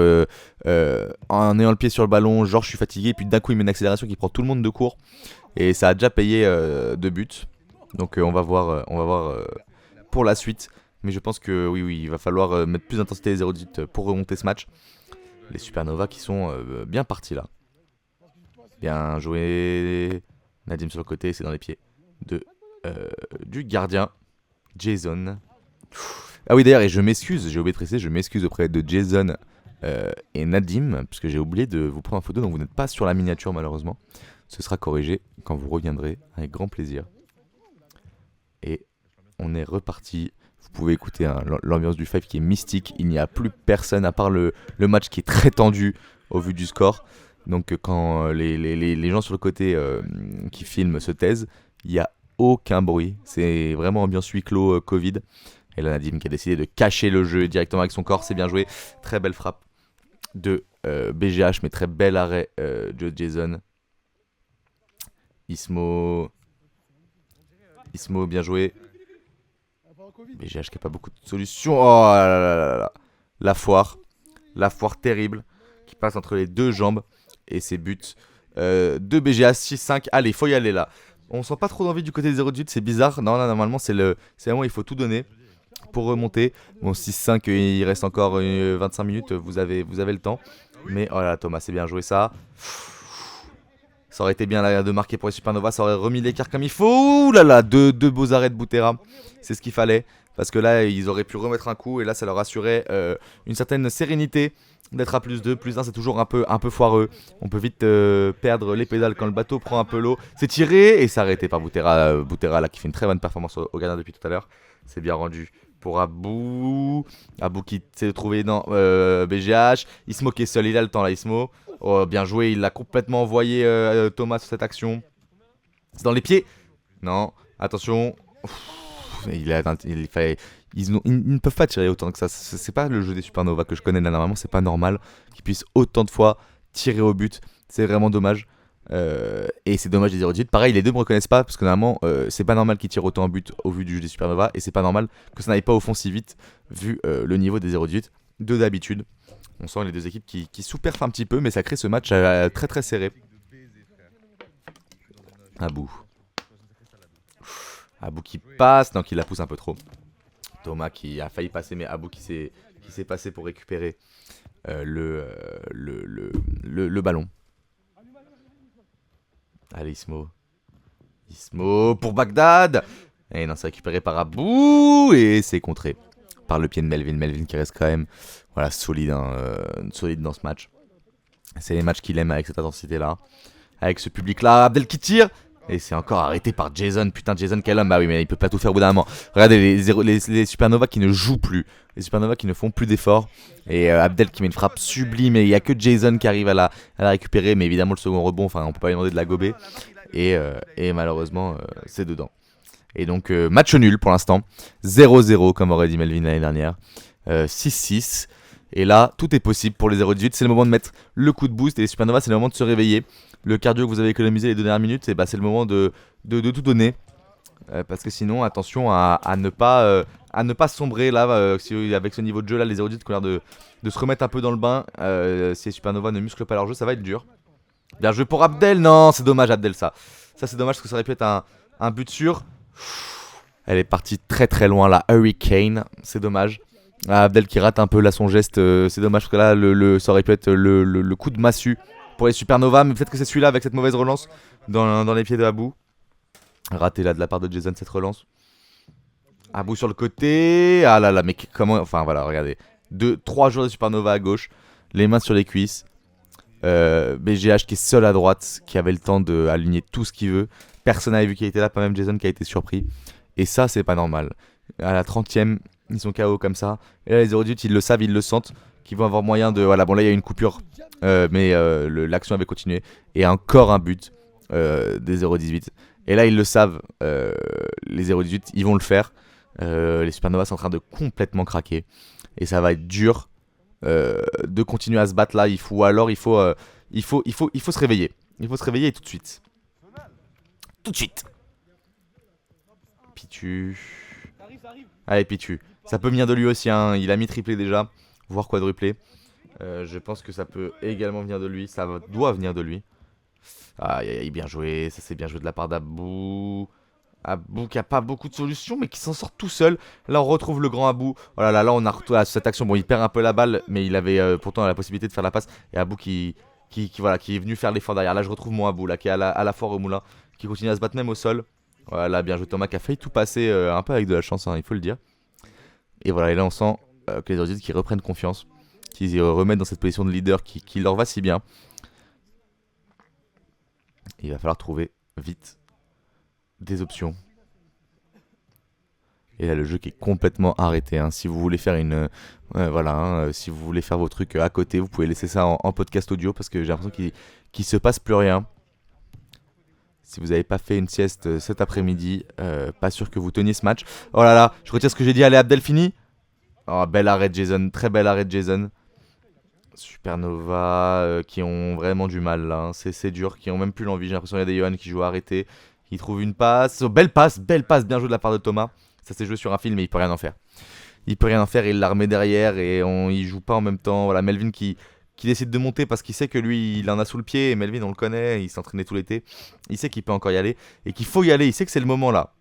en ayant le pied sur le ballon. Genre, je suis fatigué. Et puis d'un coup, il met une accélération qui prend tout le monde de court. Et ça a déjà payé 2 buts. Donc, on va voir pour la suite. Mais je pense que oui, il va falloir mettre plus d'intensité les 0-18 pour remonter ce match. Les Supernova qui sont bien partis là. Bien joué. Nadim sur le côté, c'est dans les pieds du gardien. Jason. Ah oui d'ailleurs, et je m'excuse, j'ai oublié de préciser, je m'excuse auprès de Jason et Nadim, puisque j'ai oublié de vous prendre en photo, donc vous n'êtes pas sur la miniature malheureusement. Ce sera corrigé quand vous reviendrez, avec grand plaisir. Et on est reparti. Vous pouvez écouter l'ambiance du Five qui est mystique. Il n'y a plus personne à part le match qui est très tendu au vu du score. Donc quand les gens sur le côté qui filment se taisent, il n'y a aucun bruit. C'est vraiment ambiance huis clos Covid. Et là Nadim qui a décidé de cacher le jeu directement avec son corps. C'est bien joué. Très belle frappe de BGH, mais très bel arrêt de Jason. Ismo, bien joué. BGH qui n'a pas beaucoup de solutions. Oh là là là là là. La foire terrible qui passe entre les deux jambes. Et ses buts de BGH 6-5. Allez, faut y aller là. On sent pas trop d'envie du côté des 0-18, c'est bizarre. Non, là, normalement, c'est vraiment il faut tout donner pour remonter. Bon, 6-5, il reste encore 25 minutes, vous avez le temps. Mais oh là, Thomas, c'est bien joué ça. Ça aurait été bien là, de marquer pour les Supernova, ça aurait remis l'écart comme il faut. Ouh là là, deux beaux arrêts de Boutera. C'est ce qu'il fallait. Parce que là, ils auraient pu remettre un coup et là, ça leur assurait une certaine sérénité d'être à plus 2. Plus 1, c'est toujours un peu foireux. On peut vite perdre les pédales quand le bateau prend un peu l'eau. C'est tiré et c'est arrêté par Boutera. Boutera là, qui fait une très bonne performance au gardien depuis tout à l'heure. C'est bien rendu pour Abou. Abou qui s'est trouvé dans BGH. Ismo qui est seul, il a le temps là, Ismo. Oh, bien joué, il l'a complètement envoyé Thomas sur cette action. C'est dans les pieds. Non, attention. Ils ne peuvent pas tirer autant que ça. C'est pas le jeu des Supernova que je connais là. Normalement, c'est pas normal qu'ils puissent autant de fois tirer au but. C'est vraiment dommage. Et c'est dommage des 0-18. Pareil, les deux me reconnaissent pas parce que normalement, c'est pas normal qu'ils tirent autant au but au vu du jeu des Supernova. Et c'est pas normal que ça n'aille pas au fond si vite vu le niveau des 0-18 de d'habitude. On sent les deux équipes qui sous-perfent un petit peu, mais ça crée ce match très très serré. Abou qui passe, non, qui la pousse un peu trop. Thomas qui a failli passer, mais Abou qui s'est passé pour récupérer le ballon. Allez, Ismo pour Bagdad. Et non, c'est récupéré par Abou et c'est contré par le pied de Melvin. Melvin qui reste quand même solide, solide dans ce match. C'est les matchs qu'il aime avec cette intensité-là. Avec ce public-là. Abdel qui tire. Et c'est encore arrêté par Jason. Putain, Jason, quel homme. Bah oui, mais il peut pas tout faire au bout d'un moment. Regardez les Supernova qui ne jouent plus. Les Supernova qui ne font plus d'efforts. Et Abdel qui met une frappe sublime. Et il n'y a que Jason qui arrive à la récupérer. Mais évidemment, le second rebond, enfin, on peut pas lui demander de la gober. Et malheureusement, c'est dedans. Et donc, match nul pour l'instant. 0-0, comme aurait dit Melvin l'année dernière. 6-6. Et là, tout est possible pour les 0-18. C'est le moment de mettre le coup de boost. Et les Supernova, c'est le moment de se réveiller. Le cardio que vous avez économisé les 2 dernières minutes, c'est le moment de tout donner. Parce que sinon, attention à ne pas sombrer là, avec ce niveau de jeu là, les 0-18 qui ont l'air de se remettre un peu dans le bain. Si les Supernova ne musclent pas leur jeu, ça va être dur. Bien joué pour Abdel. Non, c'est dommage Abdel ça. Ça c'est dommage parce que ça aurait pu être un but sûr. Elle est partie très très loin là. Hurricane, c'est dommage. Ah, Abdel qui rate un peu là son geste. C'est dommage parce que là ça aurait pu être le coup de massue pour les Supernova. Mais peut-être que c'est celui-là avec cette mauvaise relance dans les pieds de Abou. Raté là de la part de Jason cette relance. Abou sur le côté. Ah là là, mais comment. Enfin voilà, regardez. 3 joueurs de Supernova à gauche. Les mains sur les cuisses. BGH qui est seul à droite, qui avait le temps d'aligner tout ce qu'il veut. Personne n'avait vu qu'il était là, pas même Jason qui a été surpris. Et ça, c'est pas normal. À la 30ème, ils sont KO comme ça. Et là, les 0-18, ils le savent, ils le sentent, qu'ils vont avoir moyen de. Voilà, bon, là, il y a eu une coupure, mais l'action avait continué. Et encore un but des 0-18. Et là, ils le savent, les 0-18, ils vont le faire. Les Supernovas sont en train de complètement craquer. Et ça va être dur de continuer à se battre là. Il faut se réveiller. Il faut se réveiller et tout de suite. Tout de suite. Pitu. Allez, Pitu. Ça peut venir de lui aussi. Hein. Il a mis triplé déjà, voire quadruplé. Je pense que ça peut également venir de lui. Doit venir de lui. Aïe, bien joué. Ça, c'est bien joué de la part d'Abou. Abou qui a pas beaucoup de solutions mais qui s'en sort tout seul. Là on retrouve le grand Abou. Voilà, là on a retrouvé cette action. Bon, il perd un peu la balle mais il avait pourtant la possibilité de faire la passe. Et Abou qui est venu faire l'effort derrière. Là je retrouve mon Abou là, qui est à la foire au moulin, qui continue à se battre même au sol. Voilà, bien joué Thomas qui a failli tout passer un peu avec de la chance, hein, il faut le dire. Et voilà, et là on sent que les audites qui reprennent confiance, qui se remettent dans cette position de leader qui leur va si bien. Et il va falloir trouver vite des options. Et là le jeu qui est complètement arrêté, hein. Si vous voulez faire si vous voulez faire vos trucs à côté, vous pouvez laisser ça en podcast audio parce que j'ai l'impression qu'il se passe plus rien. Si vous n'avez pas fait une sieste cet après-midi, pas sûr que vous teniez ce match. Oh là là, je retire ce que j'ai dit. Allez, Abdel fini. Oh, bel arrêt de Jason, très bel arrêt de Jason. Supernova qui ont vraiment du mal là, hein. C'est dur, qui ont même plus l'envie. J'ai l'impression qu'il y a des Johan qui jouent à arrêter. Il trouve une passe. Oh, belle passe, bien joué de la part de Thomas. Ça s'est joué sur un fil, mais il peut rien en faire. Il peut rien en faire, il la remet derrière et il joue pas en même temps. Voilà, Melvin qui décide de monter parce qu'il sait que lui, il en a sous le pied. Et Melvin, on le connaît, il s'entraînait tout l'été. Il sait qu'il peut encore y aller et qu'il faut y aller. Il sait que c'est le moment là.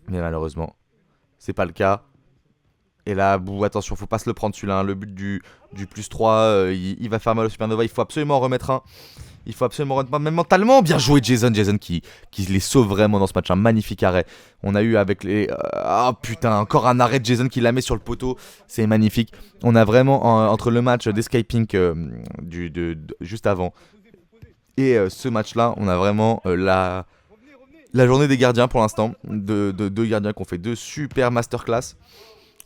Mais malheureusement, c'est pas le cas. Et là, attention, faut pas se le prendre celui-là, hein. Le but du plus 3, il va faire mal au Supernova. Il faut absolument en remettre un. Il faut absolument remettre un, même mentalement. Bien joué Jason qui les sauve vraiment dans ce match. Un magnifique arrêt. On a eu avec les... Ah putain, encore un arrêt de Jason qui la met sur le poteau. C'est magnifique. On a vraiment, entre le match d'Escaping juste avant et ce match-là, on a vraiment la journée des gardiens pour l'instant. Deux gardiens qui ont fait 2 super masterclass,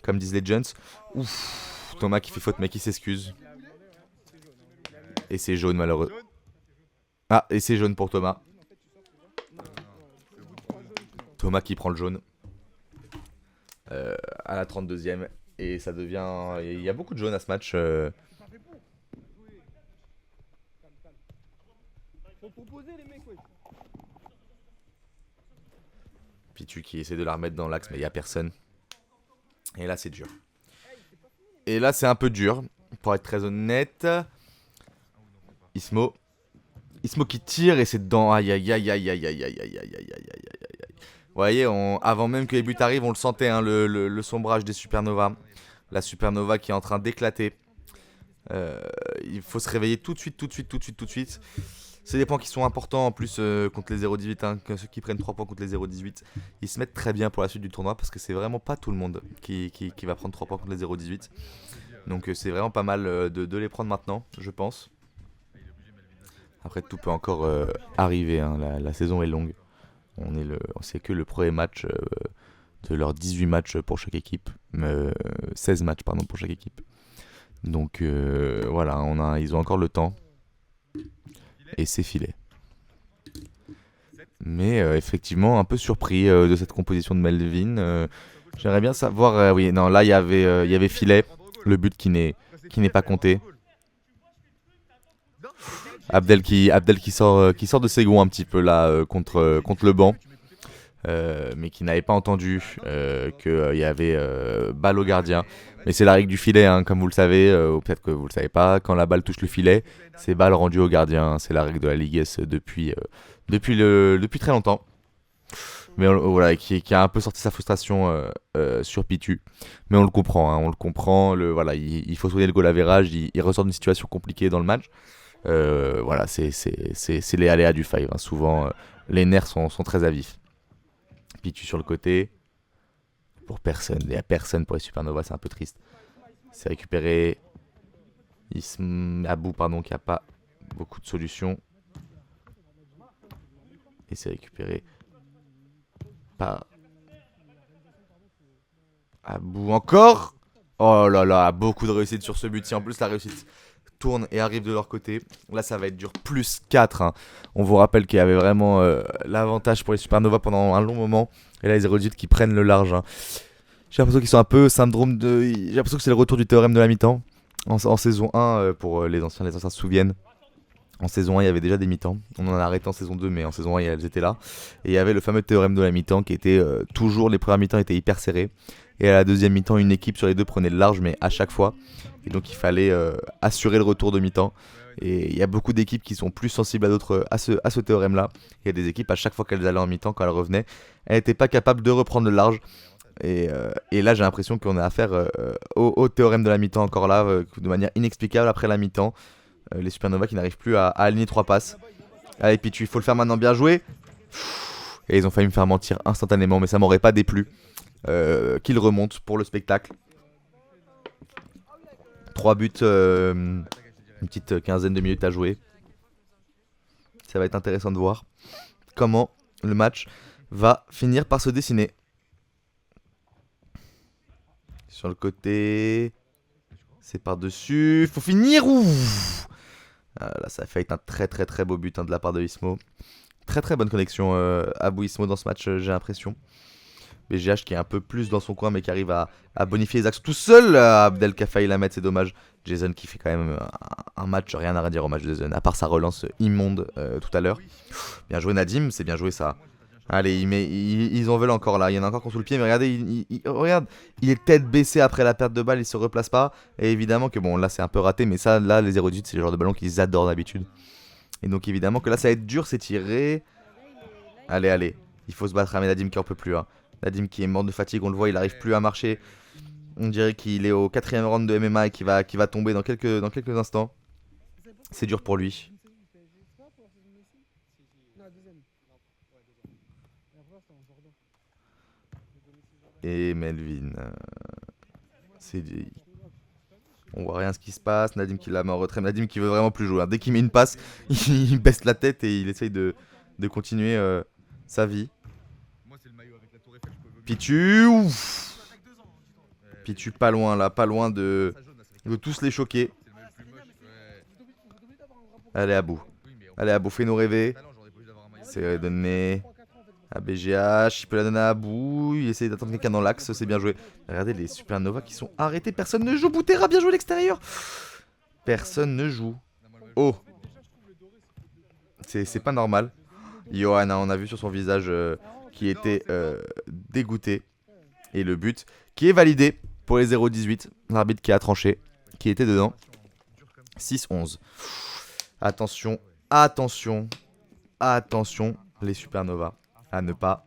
comme disent les Gents. Ouf, Thomas qui fait faute mais qui s'excuse. Et c'est jaune malheureux. Ah, et c'est jaune pour Thomas. Thomas qui prend le jaune. À la 32e. Et ça devient... Il y a beaucoup de jaunes à ce match. Pitu qui essaie de la remettre dans l'axe mais il n'y a personne. Et là c'est dur. Et là c'est un peu dur, pour être très honnête. Ismo qui tire et c'est dedans. Aïe aïe aïe aïe aïe aïe aïe aïe aïe aïe aïe aïe. Vous voyez, avant même que les buts arrivent, on le sentait, hein, le sombrage des Supernova. La Supernova qui est en train d'éclater. Il faut se réveiller tout de suite. C'est des points qui sont importants en plus contre les 0-18, hein, ceux qui prennent 3 points contre les 0-18. Ils se mettent très bien pour la suite du tournoi parce que c'est vraiment pas tout le monde qui va prendre 3 points contre les 0-18. Donc c'est vraiment pas mal de les prendre maintenant, je pense. Après tout peut encore arriver, hein, la saison est longue. C'est que le premier match de leurs 18 matchs pour chaque équipe. 16 matchs pardon, pour chaque équipe. Donc voilà, ils ont encore le temps. Et c'est filé. Mais effectivement, un peu surpris de cette composition de Melvin. J'aimerais bien savoir... oui, non, là, il y avait filet. Le but qui n'est pas compté. Abdel qui sort de ses gonds un petit peu là contre le banc. Mais qui n'avait pas entendu qu'il y avait balle au gardien. Mais c'est la règle du filet, hein, comme vous le savez, ou peut-être que vous le savez pas. Quand la balle touche le filet, c'est balle rendue au gardien. C'est la règle de la Ligue S depuis très longtemps. Mais voilà, qui a un peu sorti sa frustration sur Pitu. Mais on le comprend, hein, on le comprend. Voilà, il faut souligner le goal average. Il ressort d'une situation compliquée dans le match. Voilà, c'est les aléas du five, hein. Souvent, les nerfs sont très à vif. Pitu sur le côté. Pour personne. Il n'y a personne pour les Supernova, c'est un peu triste. C'est récupéré. Abou, pardon, qui n'a pas beaucoup de solutions. Et c'est récupéré par Abou encore. Oh là là, beaucoup de réussite sur ce but. Si en plus la réussite tourne et arrive de leur côté, là ça va être dur. Plus 4, hein. On vous rappelle qu'il y avait vraiment l'avantage pour les Supernova pendant un long moment. Et là les 0-18 qui prennent le large, hein. J'ai l'impression qu'ils sont un peu syndrome de... J'ai l'impression que c'est le retour du théorème de la mi-temps. En saison 1, pour les anciens se souviennent. En saison 1, il y avait déjà des mi-temps. On en a arrêté en saison 2, mais en saison 1, elles étaient là. Et il y avait le fameux théorème de la mi-temps qui était toujours, les premières mi-temps étaient hyper serrées. Et à la deuxième mi-temps, une équipe sur les deux prenait le large, mais à chaque fois. Et donc il fallait assurer le retour de mi-temps. Et il y a beaucoup d'équipes qui sont plus sensibles à d'autres à ce théorème-là. Il y a des équipes, à chaque fois qu'elles allaient en mi-temps, quand elles revenaient, elles n'étaient pas capables de reprendre le large. Et là, j'ai l'impression qu'on a affaire au théorème de la mi-temps encore là, de manière inexplicable après la mi-temps. Les Supernova qui n'arrivent plus à aligner 3 passes. Allez, Pitu, il faut le faire maintenant, bien joué. Et ils ont failli me faire mentir instantanément, mais ça m'aurait pas déplu. Qu'ils remontent pour le spectacle. 3 buts, une petite quinzaine de minutes à jouer. Ça va être intéressant de voir comment le match va finir par se dessiner. Sur le côté, c'est par-dessus. Faut finir. Ouh. Là, ça a fait un très très très beau but, hein, de la part de Ismo. Très très bonne connexion Abou Ismo dans ce match, j'ai l'impression. BGH qui est un peu plus dans son coin, mais qui arrive à bonifier les axes tout seul. Abdel qui a failli la mettre, c'est dommage. Jason qui fait quand même un match, rien à redire au match de Jason, à part sa relance immonde tout à l'heure. Bien joué Nadim, c'est bien joué ça. Allez, ils en veulent encore là. Il y en a encore qui ont sous le pied, mais regardez, regarde, il est tête baissée après la perte de balle, il se replace pas. Et évidemment que bon, là c'est un peu raté, mais ça, là, les 0-18, c'est le genre de ballon qu'ils adorent d'habitude. Et donc évidemment que là ça va être dur, c'est tiré. Allez, allez, il faut se battre, mais Nadim qui en peut plus, hein. Nadim qui est mort de fatigue, on le voit, il arrive plus à marcher. On dirait qu'il est au 4ème round de MMA et qu'il va tomber dans quelques instants. C'est dur pour lui. Et Melvin. On voit rien ce qui se passe. Nadim qui la met en retrait. Nadim qui veut vraiment plus jouer, hein. Dès qu'il met une passe, il baisse la tête et il essaye de continuer sa vie. Pitu. Ouf. Pitu pas loin là, pas loin de tous les choquer. Allez à bout. Allez à bout, fais-nous rêver. C'est donné à BGH, il peut la donner à Abou, il essaie d'attendre quelqu'un dans l'axe, c'est bien joué. Regardez les Supernova qui sont arrêtés, personne ne joue. Boutera, bien joué à l'extérieur. Personne ne joue. Oh. C'est pas normal. Johanna, on a vu sur son visage qui était dégoûté. Et le but qui est validé pour les 0-18. L'arbitre qui a tranché, qui était dedans. 6-11. Attention, attention, attention les Supernova à ne pas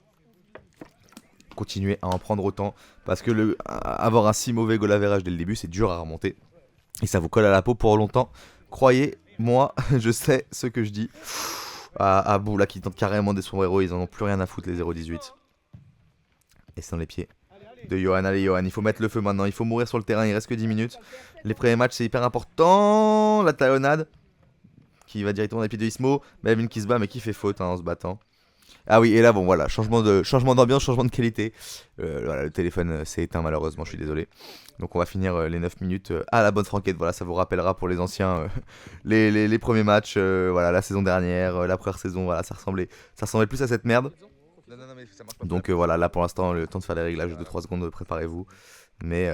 continuer à en prendre autant. Parce que avoir un si mauvais goal average dès le début, c'est dur à remonter. Et ça vous colle à la peau pour longtemps. Croyez-moi, je sais ce que je dis. Abou là qui tente carrément des sombreros, ils en ont plus rien à foutre les 0-18. Et c'est dans les pieds de Johan. Allez Johan, il faut mettre le feu maintenant, il faut mourir sur le terrain, il reste que 10 minutes. Les premiers matchs c'est hyper important. La talonnade qui va directement dans les pieds de Ismo. Melvin qui se bat mais qui fait faute, hein, en se battant. Ah oui, et là bon voilà, changement d'ambiance, changement de qualité. Voilà, le téléphone s'est éteint malheureusement, je suis désolé. Donc on va finir les 9 minutes à la bonne franquette. Voilà, ça vous rappellera pour les anciens les premiers matchs, voilà, la saison dernière, la première saison, voilà, ça ressemblait plus à cette merde. Donc voilà, là pour l'instant, le temps de faire les réglages de 3 secondes, préparez-vous. Mais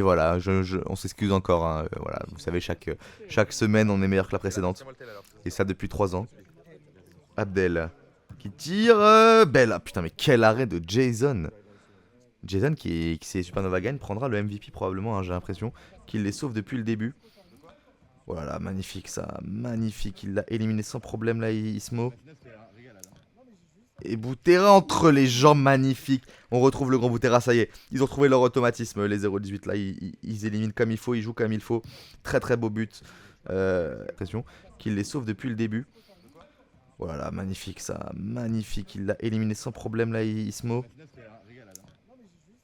voilà, on s'excuse encore, hein, voilà, vous savez, chaque semaine on est meilleur que la précédente. Et ça depuis 3 ans. Abdel qui tire, belle, putain mais quel arrêt de Jason. Jason qui si Supernova gagne prendra le MVP probablement, hein, j'ai l'impression qu'il les sauve depuis le début. Voilà, magnifique ça, magnifique, il l'a éliminé sans problème là, Ismo. Et Butera entre les jambes, magnifique. On retrouve le grand Butera, ça y est. Ils ont trouvé leur automatisme, les 0-18 là. Ils éliminent comme il faut, ils jouent comme il faut. Très très beau but. Impression qu'il les sauve depuis le début. Voilà, magnifique ça, magnifique. Il l'a éliminé sans problème là, Ismo.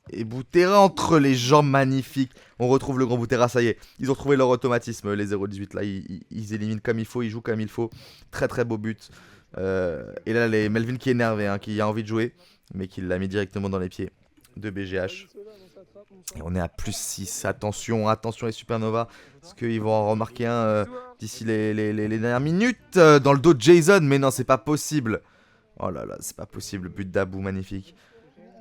Et Butera entre les jambes, magnifique. On retrouve le grand Butera, ça y est. Ils ont trouvé leur automatisme, les 0-18 là. Ils éliminent comme il faut, ils jouent comme il faut. Très très beau but. Et là, Melvin qui est énervé, hein, qui a envie de jouer, mais qui l'a mis directement dans les pieds de BGH. Et on est à plus 6. Attention, attention les Supernova. Parce qu'ils vont en remarquer un d'ici les dernières minutes dans le dos de Jason. Mais non, c'est pas possible. Oh là là, c'est pas possible. But d'Abou, magnifique.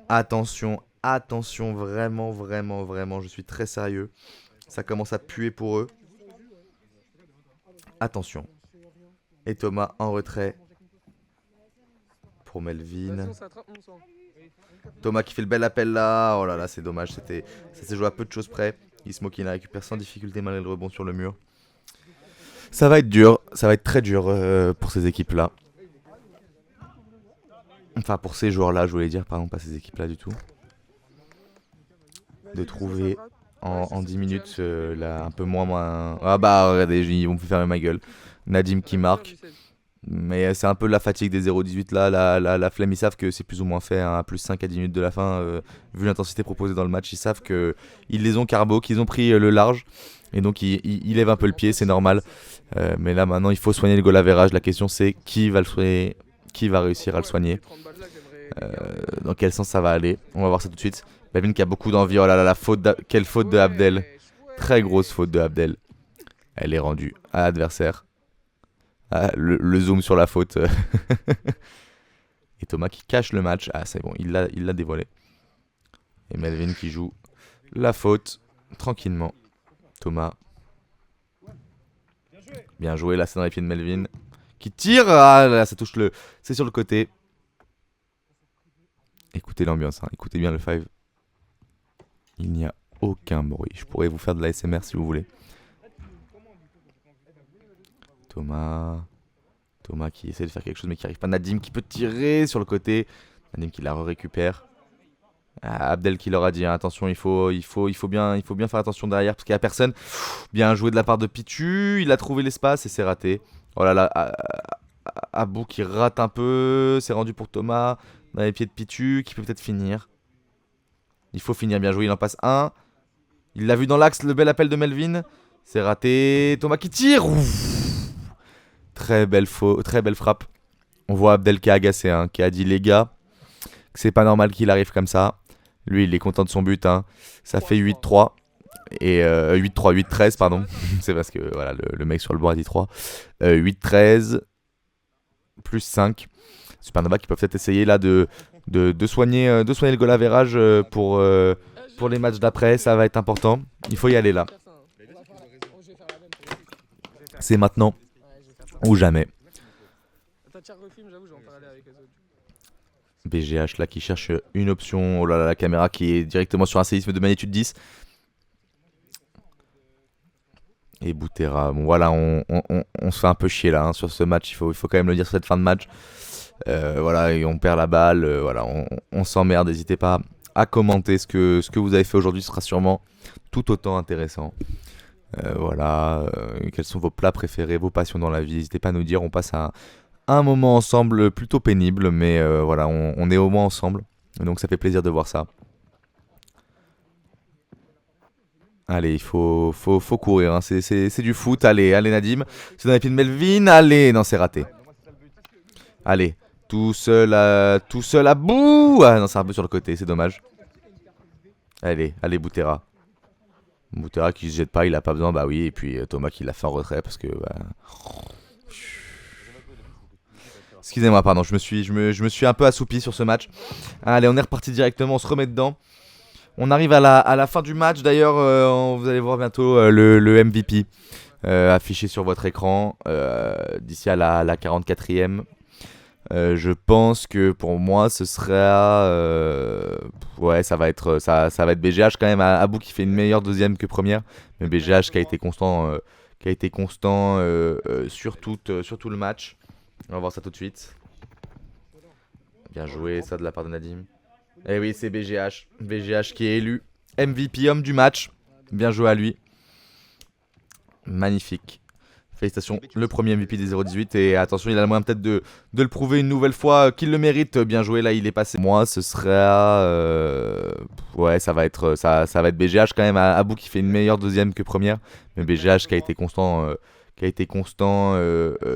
Attention, attention, vraiment, vraiment, vraiment. Je suis très sérieux. Ça commence à puer pour eux. Attention. Et Thomas en retrait. Pour Melvin. Thomas qui fait le bel appel là. Oh là là, c'est dommage. Ça s'est joué à peu de choses près. Ismo qui la récupère sans difficulté malgré le rebond sur le mur. Ça va être dur. Ça va être très dur pour ces équipes là. Enfin, pour ces joueurs là, je voulais dire, pardon, pas ces équipes là du tout. De trouver en 10 minutes là, un peu moins. Ah bah, regardez, ils vont me faire fermer ma gueule. Nadim qui marque. Mais c'est un peu la fatigue des 0-18 là, la flemme, ils savent que c'est plus ou moins fait, hein, à plus 5 à 10 minutes de la fin, vu l'intensité proposée dans le match, ils savent qu'ils les ont carbo, qu'ils ont pris le large, et donc ils lèvent un peu le pied, c'est normal. Mais là maintenant il faut soigner le goal average, la question c'est qui va le soigner, qui va réussir à le soigner, dans quel sens ça va aller, on va voir ça tout de suite. Melvin qui a beaucoup d'envie, oh là là, quelle faute de Abdel, très grosse faute de Abdel, elle est rendue à l'adversaire. Ah, le zoom sur la faute. Et Thomas qui cache le match. Ah, c'est bon, il l'a dévoilé. Et Melvin qui joue la faute tranquillement. Thomas. Bien joué, là c'est dans les pieds de Melvin. Qui tire. Ah là, ça touche le. C'est sur le côté. Écoutez l'ambiance, hein. Écoutez bien le 5. Il n'y a aucun bruit. Je pourrais vous faire de l'ASMR si vous voulez. Thomas qui essaie de faire quelque chose mais qui arrive pas. Nadim qui peut tirer sur le côté. Nadim qui la récupère. Abdel qui leur a dit hein, attention, il faut bien faire attention derrière parce qu'il n'y a personne. Bien joué de la part de Pichu. Il a trouvé l'espace et c'est raté. Oh là là, Abou qui rate un peu. C'est rendu pour Thomas dans les pieds de Pichu qui peut peut-être finir. Il faut finir, bien joué. Il en passe un. Il l'a vu dans l'axe, le bel appel de Melvin. C'est raté. Thomas qui tire. Ouf. Très belle frappe. On voit Abdel qui est agacé, hein, qui a dit les gars, que c'est pas normal qu'il arrive comme ça. Lui, il est content de son but. Hein. Ça fait 8-3. Et 8-3, 8-13, pardon. C'est parce que voilà, le mec sur le banc a dit 3. 8-13, plus 5. Supernova qui peuvent peut-être essayer là de soigner le goal average pour les matchs d'après. Ça va être important. Il faut y aller là. C'est maintenant ou jamais. BGH là qui cherche une option. Oh là là, la caméra qui est directement sur un séisme de magnitude 10. Et Butera. Bon voilà, on se fait un peu chier là hein, sur ce match. Il faut quand même le dire sur cette fin de match. Voilà, et on perd la balle. Voilà, on s'emmerde. N'hésitez pas à commenter ce que vous avez fait aujourd'hui. Ce sera sûrement tout autant intéressant. Voilà, quels sont vos plats préférés, vos passions dans la vie, n'hésitez pas à nous dire, on passe à un moment ensemble plutôt pénible, mais voilà, on est au moins ensemble, donc ça fait plaisir de voir ça. Allez, il faut courir, hein. C'est du foot, allez Nadim, c'est dans les pieds de Melvin, allez, non c'est raté. Allez, tout seul à bout, ah non c'est un peu sur le côté, c'est dommage. Allez Butera. Butera qui se jette pas, il a pas besoin, bah oui, et puis Thomas qui l'a fait en retrait parce que... Bah... Excusez-moi, pardon, je me suis un peu assoupi sur ce match. Allez, on est reparti directement, on se remet dedans. On arrive à la fin du match, d'ailleurs, vous allez voir bientôt le MVP affiché sur votre écran d'ici à la 44e. Je pense que pour moi ce sera ouais, ça va être BGH quand même. Abou qui fait une meilleure deuxième que première, mais BGH qui a été constant sur tout le match. On va voir ça tout de suite. Bien joué ça de la part de Nadim. Et oui, c'est BGH. BGH qui est élu MVP homme du match. Bien joué à lui. Magnifique. Félicitations, le premier MVP des 0-18. Et attention, il a le moyen peut-être de le prouver une nouvelle fois qu'il le mérite. Bien joué, là il est passé. Moi, ce sera ouais, ça va être BGH quand même. Abou qui fait une meilleure deuxième que première, mais BGH qui a été constant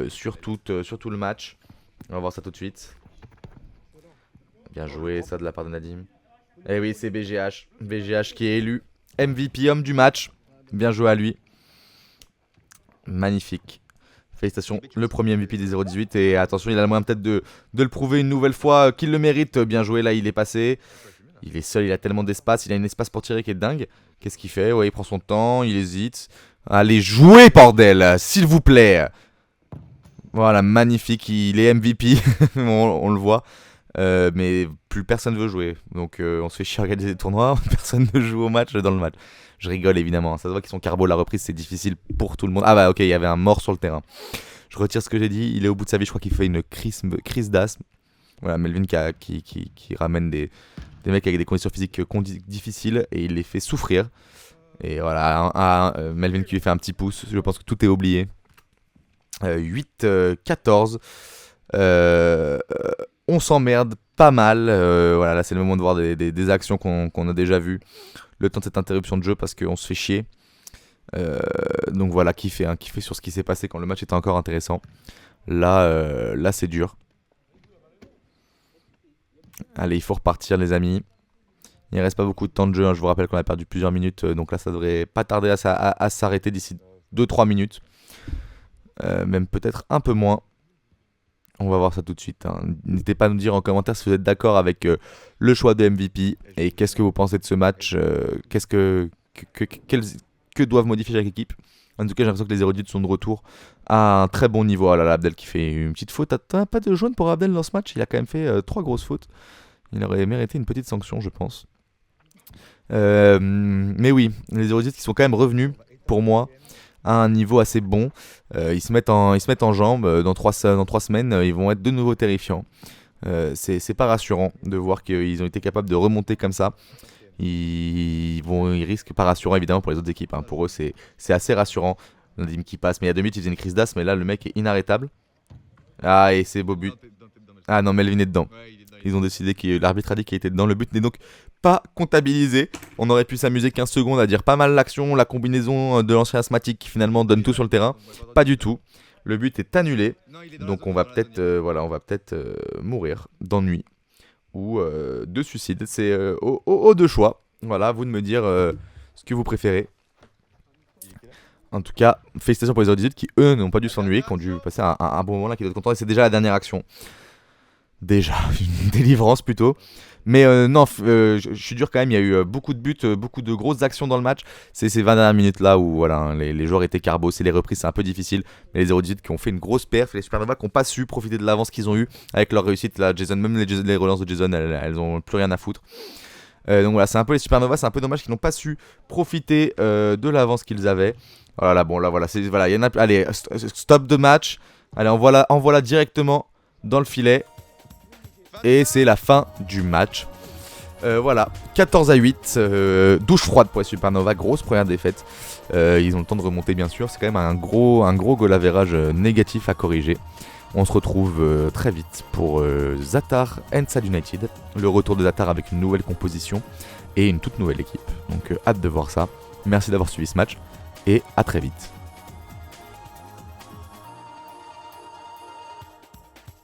sur tout le match. On va voir ça tout de suite. Bien joué ça de la part de Nadim. Et oui, c'est BGH. BGH qui est élu MVP homme du match. Bien joué à lui. Magnifique. Félicitations, le premier MVP des 0-18. Et attention, il a le moyen peut-être de le prouver une nouvelle fois qu'il le mérite. Bien joué, là il est passé. Il est seul, il a tellement d'espace. Il a un espace pour tirer qui est dingue. Qu'est-ce qu'il fait? Ouais, il prend son temps, il hésite. Allez, jouez, bordel, s'il vous plaît. Voilà, magnifique, il est MVP. on le voit. Mais plus personne veut jouer. Donc on se fait chier à regarder des tournois. Personne ne joue au match dans le match. Je rigole évidemment. Ça se voit qu'ils sont carbo. La reprise c'est difficile pour tout le monde. Ah bah ok, il y avait un mort sur le terrain. Je retire ce que j'ai dit. Il est au bout de sa vie. Je crois qu'il fait une crise d'asthme. Voilà, Melvin qui ramène des mecs avec des conditions physiques difficiles et il les fait souffrir. Et voilà, Melvin qui lui fait un petit pouce. Je pense que tout est oublié. 8-14. On s'emmerde pas mal. Voilà, là c'est le moment de voir des actions qu'on a déjà vues. Le temps de cette interruption de jeu parce qu'on se fait chier. Donc voilà, kiffer sur ce qui s'est passé quand le match était encore intéressant. Là c'est dur. Allez, il faut repartir les amis. Il ne reste pas beaucoup de temps de jeu, hein. Je vous rappelle qu'on a perdu plusieurs minutes. Donc là ça devrait pas tarder à s'arrêter d'ici 2-3 minutes. Même peut-être un peu moins. On va voir ça tout de suite, hein. N'hésitez pas à nous dire en commentaire si vous êtes d'accord avec le choix de MVP et qu'est-ce que vous pensez de ce match, que doivent modifier chaque équipe. En tout cas, j'ai l'impression que les 0-18 sont de retour à un très bon niveau. Ah là là, Abdel qui fait une petite faute. T'as pas de jaune pour Abdel dans ce match? Il a quand même fait 3 grosses fautes. Il aurait mérité une petite sanction, je pense. Mais oui, les 0-18 qui sont quand même revenus, pour moi, à un niveau assez bon. Ils se mettent en jambes. Dans 3 semaines, ils vont être de nouveau terrifiants. C'est pas rassurant de voir qu'ils ont été capables de remonter comme ça. Ils risquent pas rassurant évidemment pour les autres équipes, hein. Pour eux, c'est assez rassurant. Nadim qui passe, mais il y a 2 minutes, il faisait une crise d'asthme, mais là, le mec est inarrêtable. Ah, et c'est beau but. Ah non, Melvin est dedans. Ils ont décidé que l'arbitre a dit qu'il était dedans. Le but n'est donc pas comptabilisé. On aurait pu s'amuser 15 secondes à dire pas mal l'action, la combinaison de l'ancien asthmatique qui finalement donne tout sur le terrain. Pas du tout. Le but est annulé. Donc on va peut-être mourir d'ennui ou de suicide. C'est aux deux choix. Voilà, à vous de me dire ce que vous préférez. En tout cas, félicitations pour les 0-18 qui eux n'ont pas dû s'ennuyer, qui ont dû passer un bon moment là, qui doivent être contents. Et c'est déjà la dernière action. Déjà, une délivrance plutôt. Mais non, je suis dur quand même, il y a eu beaucoup de buts, beaucoup de grosses actions dans le match. C'est ces 20 dernières minutes là où voilà, hein, les joueurs étaient carbo, c'est les reprises, c'est un peu difficile. Mais les 0-18 qui ont fait une grosse perf, et les Supernova qui n'ont pas su profiter de l'avance qu'ils ont eu avec leur réussite. Là, Jason, même les relances de Jason, elles ont plus rien à foutre. Donc voilà, c'est un peu les Supernova, c'est un peu dommage qu'ils n'ont pas su profiter de l'avance qu'ils avaient. Voilà, bon là voilà, voilà, y en a, allez, stop de match. Allez, envoie-la directement dans le filet. Et c'est la fin du match. Voilà, 14-8, douche froide pour les Supernova, grosse première défaite. Ils ont le temps de remonter bien sûr, c'est quand même un gros goal average négatif à corriger. On se retrouve très vite pour Zatar and Sad United, le retour de Zatar avec une nouvelle composition et une toute nouvelle équipe. Donc hâte de voir ça. Merci d'avoir suivi ce match et à très vite.